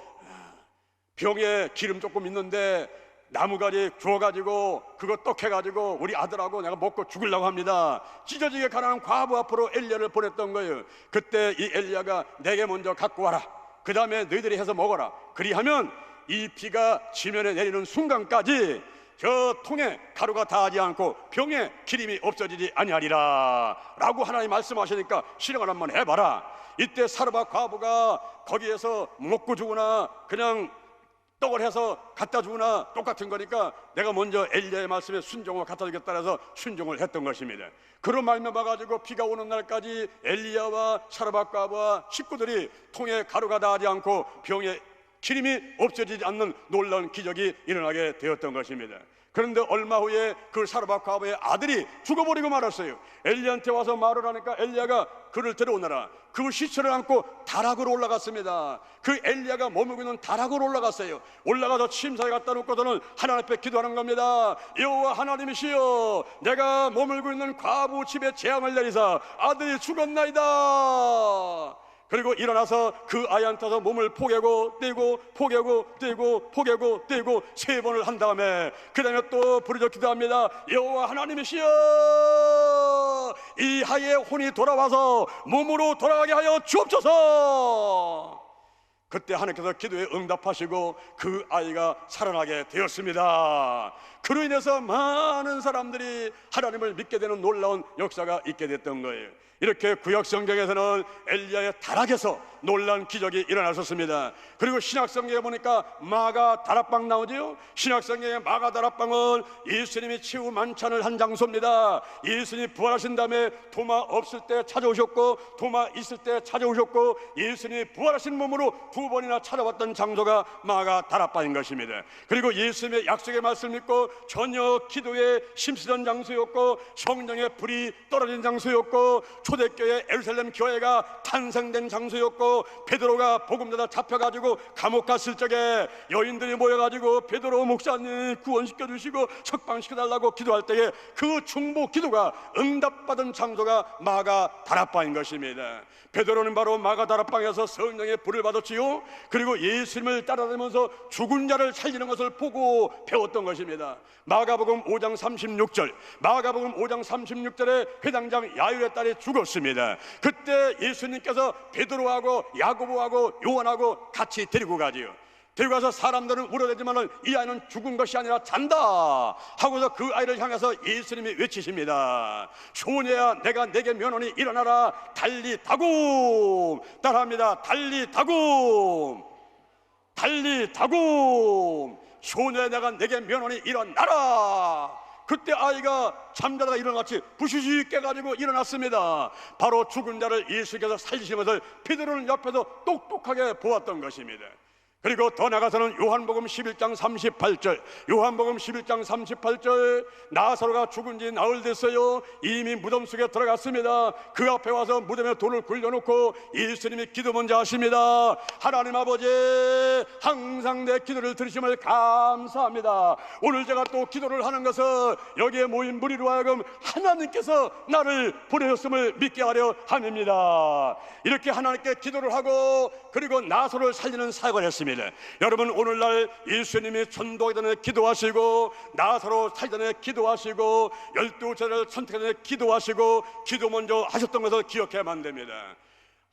병에 기름 조금 있는데 나무가지 주워가지고 그거 떡 해가지고 우리 아들하고 내가 먹고 죽으려고 합니다. 찢어지게 가난한 과부 앞으로 엘리야를 보냈던 거예요. 그때 이 엘리야가 내게 먼저 갖고 와라, 그 다음에 너희들이 해서 먹어라. 그리하면 이 비가 지면에 내리는 순간까지 저 통에 가루가 닿지 않고 병에 기름이 없어지지 아니하리라 라고 하나님 말씀하시니까 실행을 한번 해봐라. 이때 사르밧 과부가 거기에서 먹고 주거나 그냥 떡을 해서 갖다 주거나 똑같은 거니까 내가 먼저 엘리야의 말씀에 순종을 갖다 주겠다 해서 순종을 했던 것입니다. 그런 말씀을 가지고 비가 오는 날까지 엘리야와 사르밧 과부와 식구들이 통에 가루가 닿지 않고 병에 기름이 없어지지 않는 놀라운 기적이 일어나게 되었던 것입니다. 그런데 얼마 후에 그 사르밧 과부의 아들이 죽어버리고 말았어요. 엘리야한테 와서 말을 하니까 엘리야가 그를 데려오너라. 그 시체를 안고 다락으로 올라갔습니다. 그 엘리야가 머물고 있는 다락으로 올라갔어요. 올라가서 침상에 갖다 놓고서는 하나님 앞에 기도하는 겁니다. 여호와 하나님이시여, 내가 머물고 있는 과부 집에 재앙을 내리사 아들이 죽었나이다. 그리고 일어나서 그 아이한테서 몸을 포개고 떼고 포개고 떼고 포개고 떼고 3번을 한 다음에 그 다음에 또 부르짖어 기도합니다. 여호와 하나님이시여, 이 아이의 혼이 돌아와서 몸으로 돌아가게 하여 주옵소서. 그때 하나님께서 기도에 응답하시고 그 아이가 살아나게 되었습니다. 그로 인해서 많은 사람들이 하나님을 믿게 되는 놀라운 역사가 있게 됐던 거예요. 이렇게 구약 성경에서는 엘리야의 다락에서 놀라운 기적이 일어났었습니다. 그리고 신약 성경에 보니까 마가 다락방 나오지요. 신약 성경의 마가 다락방은 예수님이 최후 만찬을 한 장소입니다. 예수님이 부활하신 다음에 도마 없을 때 찾아오셨고 도마 있을 때 찾아오셨고 예수님이 부활하신 몸으로 2번이나 찾아왔던 장소가 마가 다락방인 것입니다. 그리고 예수님의 약속의 말씀을 믿고 저녁 기도에 심쓰던 장소였고 성령의 불이 떨어진 장소였고 초대교회 에루살렘 교회가 탄생된 장소였고 베드로가 복음 전하 잡혀가지고 감옥 갔을 적에 여인들이 모여가지고 베드로 목사님 구원시켜 주시고 석방시켜달라고 기도할 때에 그 중보 기도가 응답받은 장소가 마가 다락방인 것입니다. 베드로는 바로 마가 다락방에서 성령의 불을 받았지요. 그리고 예수님을 따라다니면서 죽은 자를 살리는 것을 보고 배웠던 것입니다. 마가복음 5장 36절, 마가복음 5장 36절에 회당장 야율의 딸이 죽었습니다. 그때 예수님께서 베드로하고 야고보하고 요한하고 같이 데리고 가지요. 데리고 가서 사람들은 울어대지만 이 아이는 죽은 것이 아니라 잔다 하고서 그 아이를 향해서 예수님이 외치십니다. 소녀야, 내가 내게 면허니 일어나라. 달리 다굼. 따라합니다. 달리 다굼. 달리 다굼. 소녀야, 내가 내게 면허니 일어나라. 그때 아이가 잠자다가 일어났지 부시시 깨가지고 일어났습니다. 바로 죽은 자를 예수께서 살리시는 것을 베드로는 옆에서 똑똑하게 보았던 것입니다. 그리고 더 나가서는 요한복음 11장 38절, 요한복음 11장 38절, 나사로가 죽은 지 나흘 됐어요. 이미 무덤 속에 들어갔습니다. 그 앞에 와서 무덤에 돌을 굴려놓고 예수님이 기도 먼저 하십니다. 하나님 아버지, 항상 내 기도를 들으심을 감사합니다. 오늘 제가 또 기도를 하는 것은 여기에 모인 무리로 하여금 하나님께서 나를 보내셨음을 믿게 하려 함입니다. 이렇게 하나님께 기도를 하고 그리고 나사로를 살리는 사역을 했습니다. 여러분, 오늘날 예수님이 전도하기 전에 기도하시고 나사로 살기 전에 기도하시고 12제자를 선택하기 전에 기도하시고 기도 먼저 하셨던 것을 기억해야만 됩니다.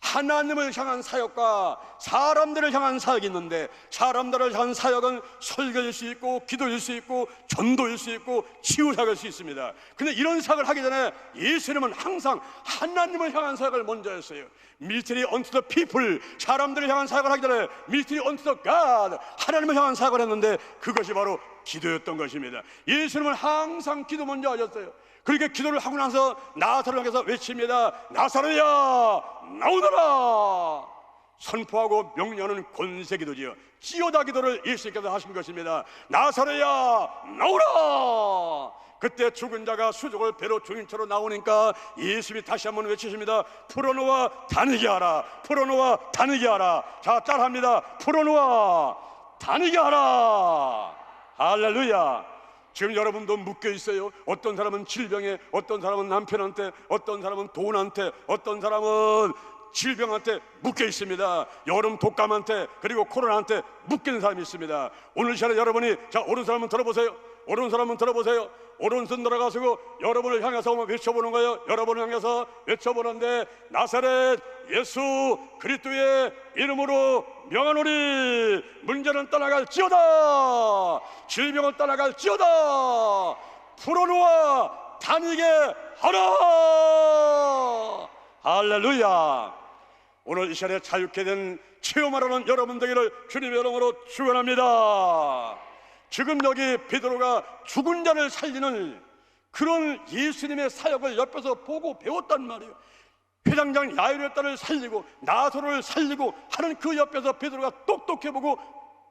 하나님을 향한 사역과 사람들을 향한 사역이 있는데 사람들을 향한 사역은 설교일 수 있고 기도일 수 있고 전도일 수 있고 치유사역일 수 있습니다. 근데 이런 사역을 하기 전에 예수님은 항상 하나님을 향한 사역을 먼저 했어요. Ministry unto the people, 사람들을 향한 사역을 하기 전에 Ministry unto the God, 하나님을 향한 사역을 했는데 그것이 바로 기도였던 것입니다. 예수님은 항상 기도 먼저 하셨어요. 그렇게 기도를 하고 나서 나사로를 향해서 외칩니다. 나사로야, 나오너라. 선포하고 명령하는 권세 기도지요. 찌오다 기도를 예수님께서 하신 것입니다. 나사로야, 나오라. 그때 죽은 자가 수족을 배로 주인처럼 나오니까 예수님이 다시 한번 외치십니다. 풀어놓아 다니게 하라. 풀어놓아 다니게 하라. 자, 따라합니다. 풀어놓아 다니게 하라. 할렐루야. 지금 여러분도 묶여 있어요. 어떤 사람은 질병에, 어떤 사람은 남편한테, 어떤 사람은 돈한테, 어떤 사람은 질병한테 묶여 있습니다. 여름 독감한테, 그리고 코로나한테 묶여 있는 사람이 있습니다. 오늘 시간에 여러분이, 자, 오른 사람은 들어보세요. 오른손 한번 들어보세요. 오른손 들어가시고 여러분을 향해서 한번 외쳐보는 거예요. 여러분을 향해서 외쳐보는데, 나사렛 예수 그리스도의 이름으로 명하노니 문제는 떠나갈지어다, 질병은 떠나갈지어다, 풀어놓아 다니게 하라. 할렐루야. 오늘 이 시간에 자유케 된 체험하라는 여러분 되기를 주님의 이름으로 축원합니다. 지금 여기 베드로가 죽은 자를 살리는 그런 예수님의 사역을 옆에서 보고 배웠단 말이에요. 회당장 야이로의 딸을 살리고 나사로를 살리고 하는 그 옆에서 베드로가 똑똑해 보고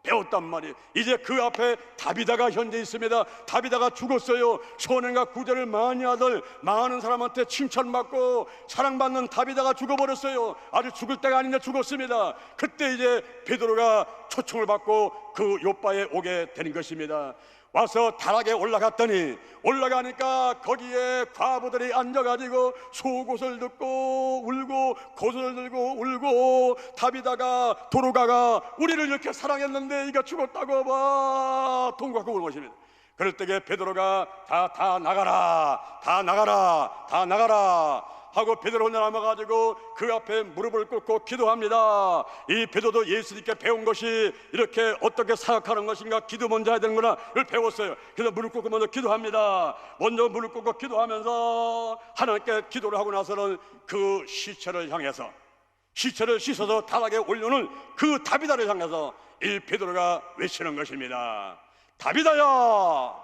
배웠단 말이에요. 이제 그 앞에 다비다가 현재 있습니다. 다비다가 죽었어요. 선행과 구제를 많이 하던 많은 사람한테 칭찬받고 사랑받는 다비다가 죽어버렸어요. 아주 죽을 때가 아닌데 죽었습니다. 그때 이제 베드로가 초청을 받고 그 요바에 오게 되는 것입니다. 와서 다락에 올라갔더니, 올라가니까 거기에 과부들이 앉아가지고 속옷을 듣고 울고 고소를 들고 울고, 다비다가 도로가가 우리를 이렇게 사랑했는데 이가 죽었다고 봐 통곡하고 우는 것입니다. 그럴 때에 베드로가 다 나가라, 다 나가라, 다 나가라 하고 베드로 혼자 남아가지고 그 앞에 무릎을 꿇고 기도합니다. 이 베드로도 예수님께 배운 것이 이렇게 어떻게 사역하는 것인가, 기도 먼저 해야 되는구나, 이걸 배웠어요. 그래서 무릎 꿇고 먼저 기도합니다. 먼저 무릎 꿇고 기도하면서 하나님께 기도를 하고 나서는 그 시체를 향해서, 시체를 씻어서 다락에 올려놓은 그 다비다를 향해서 이 베드로가 외치는 것입니다. 다비다야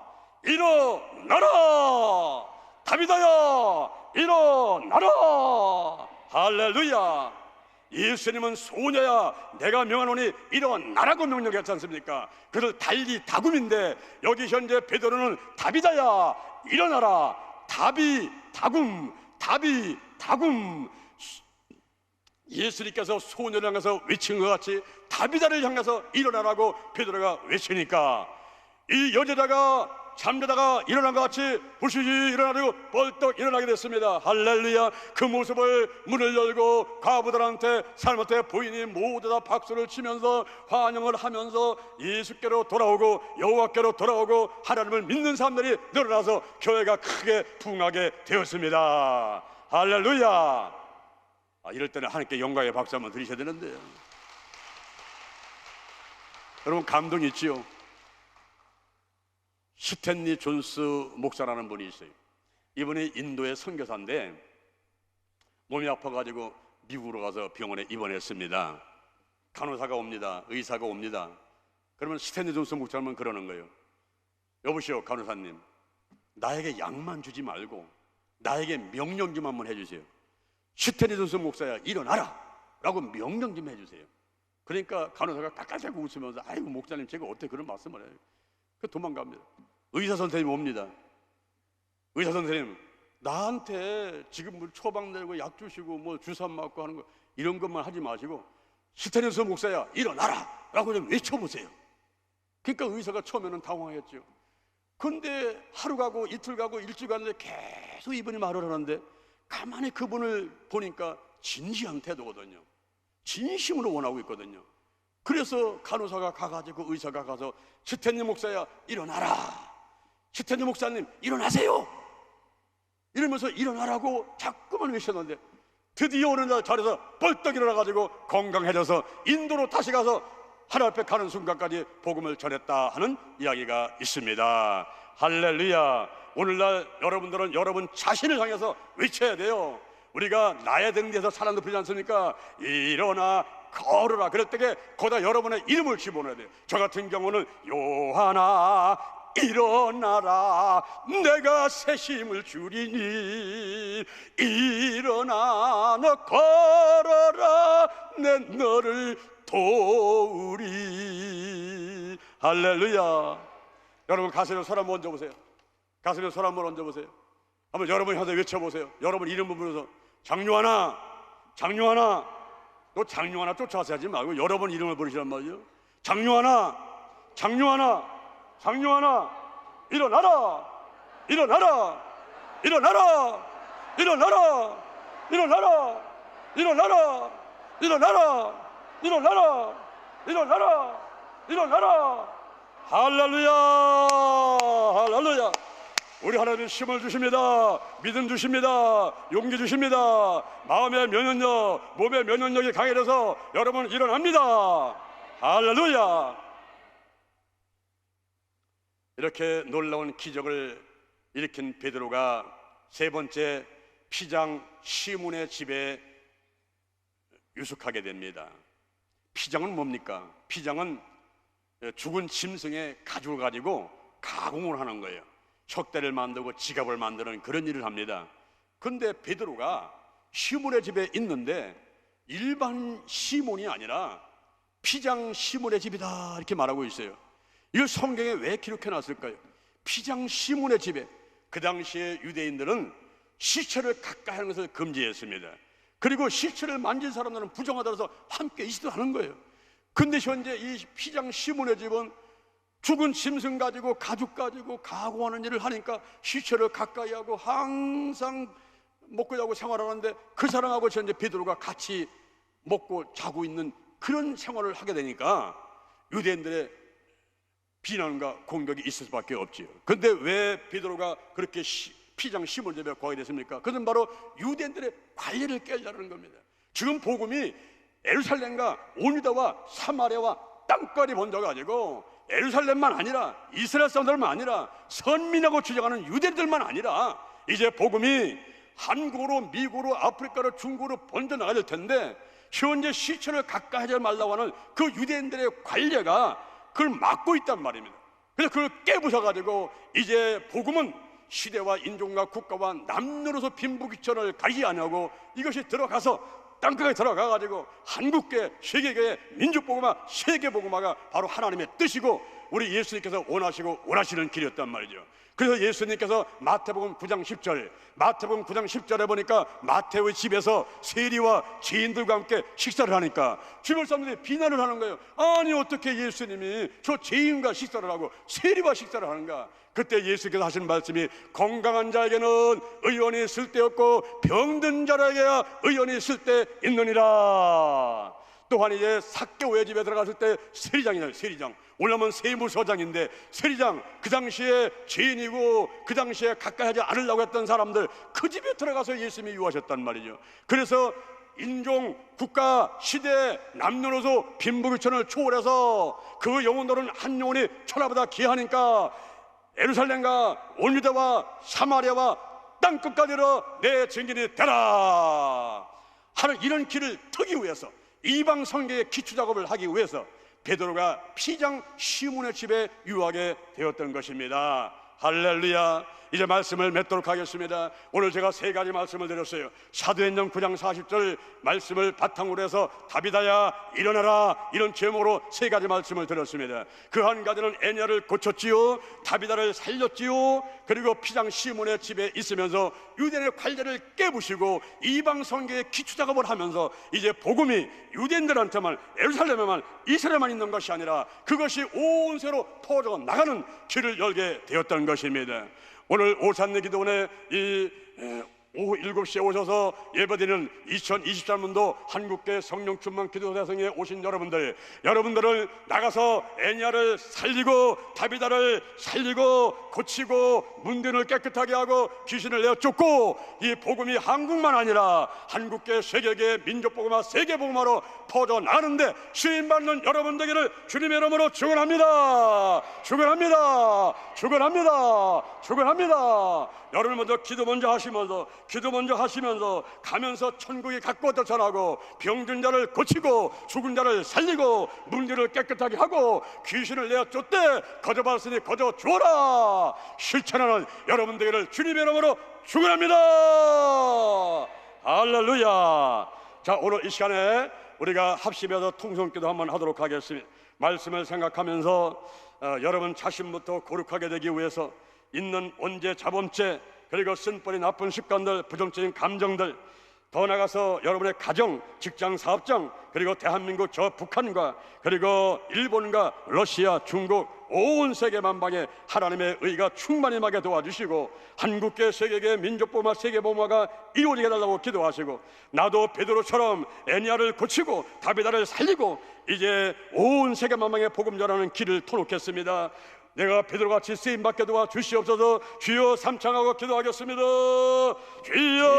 일어나라, 다비다야 일어나라. 할렐루야. 예수님은 소녀야 내가 명하노니 일어나라고 명령했지 않습니까? 그래서 달리 다굼인데 여기 현재 베드로는 다비다야 일어나라, 다비 다굼, 다비 다굼. 예수님께서 소녀를 향해서 외친 것 같이 다비다를 향해서 일어나라고 베드로가 외치니까 이 여자다가 잠자다가 일어난 것 같이 부시시 일어나려고 벌떡 일어나게 됐습니다. 할렐루야. 그 모습을 문을 열고 과부들한테 사람한테 부인이 모두 다 박수를 치면서 환영을 하면서 예수께로 돌아오고 여호와께로 돌아오고 하나님을 믿는 사람들이 늘어나서 교회가 크게 부흥하게 되었습니다. 할렐루야. 이럴 때는 하나님께 영광의 박수 한번 드리셔야 되는데요. 여러분 감동이 있지요. 스탠리 존스 목사라는 분이 있어요. 이분이 인도의 선교사인데 몸이 아파가지고 미국으로 가서 병원에 입원했습니다. 간호사가 옵니다. 의사가 옵니다. 그러면 스탠리 존스 목사님은 그러는 거예요. 여보시오 간호사님, 나에게 약만 주지 말고 나에게 명령 좀 한번 해주세요. 스탠리 존스 목사야 일어나라 라고 명령 좀 해주세요. 그러니까 간호사가 까까지하고 웃으면서 아이고 목사님 제가 어떻게 그런 말씀을 해요. 그 도망갑니다. 의사 선생님 옵니다. 의사 선생님, 나한테 지금 뭐 처방 내고 약 주시고 뭐 주사 맞고 하는 거 이런 것만 하지 마시고 스테니스 목사야 일어나라 라고 좀 외쳐보세요. 그러니까 의사가 처음에는 당황했죠. 근데 하루 가고 이틀 가고 일주일 가는데 계속 이분이 말을 하는데 가만히 그분을 보니까 진지한 태도거든요. 진심으로 원하고 있거든요. 그래서 간호사가 가가지고 의사가 가서 스탠리 목사야 일어나라, 스탠리 목사님 일어나세요 이러면서 일어나라고 자꾸만 외쳤는데 드디어 어느 날 자리에서 벌떡 일어나가지고 건강해져서 인도로 다시 가서 하나님 앞에 가는 순간까지 복음을 전했다 하는 이야기가 있습니다. 할렐루야. 오늘날 여러분들은 여러분 자신을 향해서 외쳐야 돼요. 우리가 나야 되는 데서 사람도 부르지 않습니까? 일어나 걸으라. 그럴 때에 거기다 여러분의 이름을 집어넣어야 돼요. 저 같은 경우는 요한아 일어나라 내가 새 힘을 주리니 일어나 너 걸어라 내 너를 도우리. 할렐루야. 여러분 가슴에 손 한번 얹어보세요. 가슴에 손 한번 얹어보세요. 한번 여러분 향해서 외쳐보세요. 여러분 이름을 부르면서 장요하나 장요하나. 너 장요하나 쫓아가서 하지 말고 여러분 이름을 부르시란 말이죠. 장요하나 장요하나 장요하나 일어나라 일어나라 일어나라 일어나라 일어나라 일어나라 일어나라 일어나라 일어나라 일어나라 할렐루야, 할렐루야. 우리 하나님 힘을 주십니다. 믿음 주십니다. 용기 주십니다. 마음의 면역력, 몸의 면역력이 강해져서 여러분 일어납니다. 할렐루야. 이렇게 놀라운 기적을 일으킨 베드로가 세 번째 피장 시몬의 집에 유숙하게 됩니다. 피장은 뭡니까? 피장은 죽은 짐승의 가죽을 가지고 가공을 하는 거예요. 척대를 만들고 지갑을 만드는 그런 일을 합니다. 그런데 베드로가 시몬의 집에 있는데 일반 시몬이 아니라 피장 시몬의 집이다 이렇게 말하고 있어요. 이걸 성경에 왜 기록해 놨을까요? 피장 시몬의 집에, 그 당시에 유대인들은 시체를 가까이 하는 것을 금지했습니다. 그리고 시체를 만진 사람들은 부정하다고 해서 함께 있지도 않은 거예요. 근데 현재 이 피장 시몬의 집은 죽은 짐승 가지고 가죽 가지고 가공하는 일을 하니까 시체를 가까이 하고 항상 먹고 자고 생활하는데 그 사람하고 현재 베드로가 같이 먹고 자고 있는 그런 생활을 하게 되니까 유대인들의 비난과 공격이 있을 수밖에 없지요. 그런데 왜 베드로가 그렇게 피장 시몬 집에 거하게 됐습니까? 그것은 바로 유대인들의 관리를 깨려는 겁니다. 지금 복음이 예루살렘과 온 유다와 사마리아와 땅까지 번져가지고 예루살렘만 아니라 이스라엘 사람들만 아니라 선민하고 주장하는 유대인들만 아니라 이제 복음이 한국으로, 미국으로, 아프리카로, 중국으로 번져나가야 될 텐데 현재 시체를 가까이 하지 말라고 하는 그 유대인들의 관례가 그걸 막고 있단 말입니다. 그래서 그걸 깨부셔가지고 이제 복음은 시대와 인종과 국가와 남녀노소 빈부귀천을 가리지 않냐고 이것이 들어가서 땅끝에 들어가가지고 한국계, 세계계의 민족복음화, 세계복음화가 바로 하나님의 뜻이고 우리 예수님께서 원하시는 길이었단 말이죠. 그래서 예수님께서 마태복음 9장 10절, 마태복음 9장 10절에 보니까 마태의 집에서 세리와 죄인들과 함께 식사를 하니까 주변 사람들이 비난을 하는 거예요. 아니 어떻게 예수님이 저 죄인과 식사를 하고 세리와 식사를 하는가? 그때 예수께서 하신 말씀이 건강한 자에게는 의원이 쓸데없고 병든 자에게야 의원이 쓸데있느니라. 또한 이제 삭개오의 집에 들어갔을 때 세리장이잖아요. 세리장, 오늘은 세무서장인데 세리장, 그 당시에 죄인이고 그 당시에 가까이 하지 않으려고 했던 사람들 그 집에 들어가서 예수님이 유하셨단 말이죠. 그래서 인종, 국가, 시대, 남녀노소 빈부귀천을 초월해서 그 영혼들은 한 영혼이 천하보다 귀하니까 예루살렘과 온 유다와 사마리아와 땅끝까지로 내 증인이 되라 하는 이런 길을 트기 위해서, 이방 성계의 기초 작업을 하기 위해서 베드로가 피장 시몬의 집에 유하게 되었던 것입니다. 할렐루야. 이제 말씀을 맺도록 하겠습니다. 오늘 제가 세 가지 말씀을 드렸어요. 사도행전 9장 40절 말씀을 바탕으로 해서 다비다야 일어나라, 이런 제목으로 세 가지 말씀을 드렸습니다. 그 한 가지는 애냐를 고쳤지요, 다비다를 살렸지요, 그리고 피장 시몬의 집에 있으면서 유대인의 관례를 깨부시고 이방 성계의 기초 작업을 하면서 이제 복음이 유대인들한테만, 예루살렘에만, 이스라엘만 있는 것이 아니라 그것이 온 세로 퍼져 나가는 길을 열게 되었던 것입니다. 오늘 오찬내 기도원에 오후 7시에 오셔서 예배드리는 2023년도 한국계 성령 충만 기도 대성에 오신 여러분들을 나가서 애냐를 살리고 다비다를 살리고 고치고 문들을 깨끗하게 하고 귀신을 내어 쫓고 이 복음이 한국만 아니라 한국계 세계계 민족복음화 세계복음화로 퍼져나가는데 쓰임받는 여러분 되기를 주님의 이름으로 축원합니다. 축원합니다. 축원합니다. 축원합니다. 여러분 먼저 기도 먼저 하시면서 가면서 천국이 갖고 전하고 병든 자를 고치고 죽은 자를 살리고 문제를 깨끗하게 하고 귀신을 내어 쫓되 거저받았으니 거저 주어라 실천하는 여러분 되기를 주님의 이름으로 축원합니다. 할렐루야. 자, 오늘 이 시간에 우리가 합심해서 통성기도 한번 하도록 하겠습니다. 말씀을 생각하면서 여러분 자신부터 거룩하게 되기 위해서 있는 원죄, 자범죄, 그리고 쓴뿌리 나쁜 습관들, 부정적인 감정들, 더 나아가서 여러분의 가정, 직장, 사업장, 그리고 대한민국 저 북한과 그리고 일본과 러시아, 중국 온 세계 만방에 하나님의 의가 충만히 임하게 도와주시고 한국계, 세계계, 민족보호와 세계보호가 이루어지게 해달라고 기도하시고 나도 베드로처럼 애니아를 고치고 다비다를 살리고 이제 온 세계 만방에 복음 전하는 길을 터놓겠습니다. 내가 베드로같이 쓰임받게 도와 주시옵소서. 주여 삼창하고 기도하겠습니다. 주여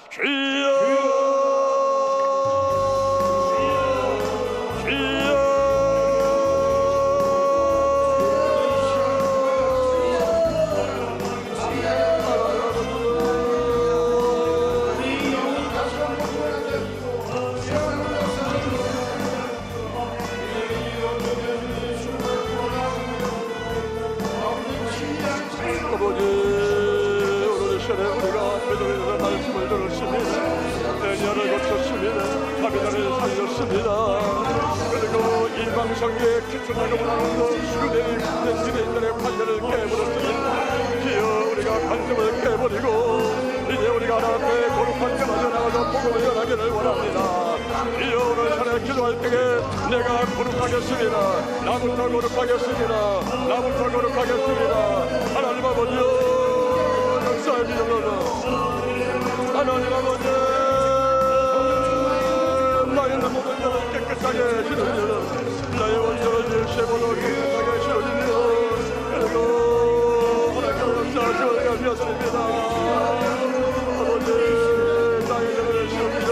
주여 아버지, 오늘 시간에 우리가 베드로에서 말씀을 들었습니다. 애니아를 고쳤습니다. 다비다를 살렸습니다. 그리고 이방성의 기초작업을 하는 그대의 유대인들의 관계를 깨버렸습니다. 기어 우리가 관점을 깨버리고 이제 우리가 하나님 앞에 거룩한 자마저 나가서 복음을 전하기를 원합니다. 이어 오늘 시간에 기도할 때에 내가 거룩하겠습니다. 나부터 거룩하겠습니다. 나부터 거룩하겠습니다. 하나님 아버지여, 역사의 믿음으로 하나님 아버지, 나의 모든 것을 깨끗하게 지르며 나의 원전을 일시보도 깨끗하게 지르며 그리고 하나님 역사하시오가 되었습니다. 아버지, 나의 병을 지르며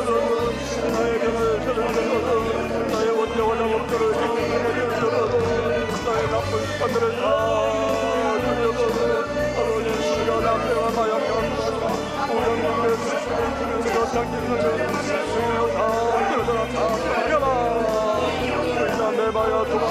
나의 병을 지르며 나의 원정을 나무들을 깨끗하게 지르며 나의 나쁜 습관들을 다 지르며 아버지, 수가 남녀와 마약과 오염된 수가 당기는 다 끌어들어 다 끌어라. 매마야 도망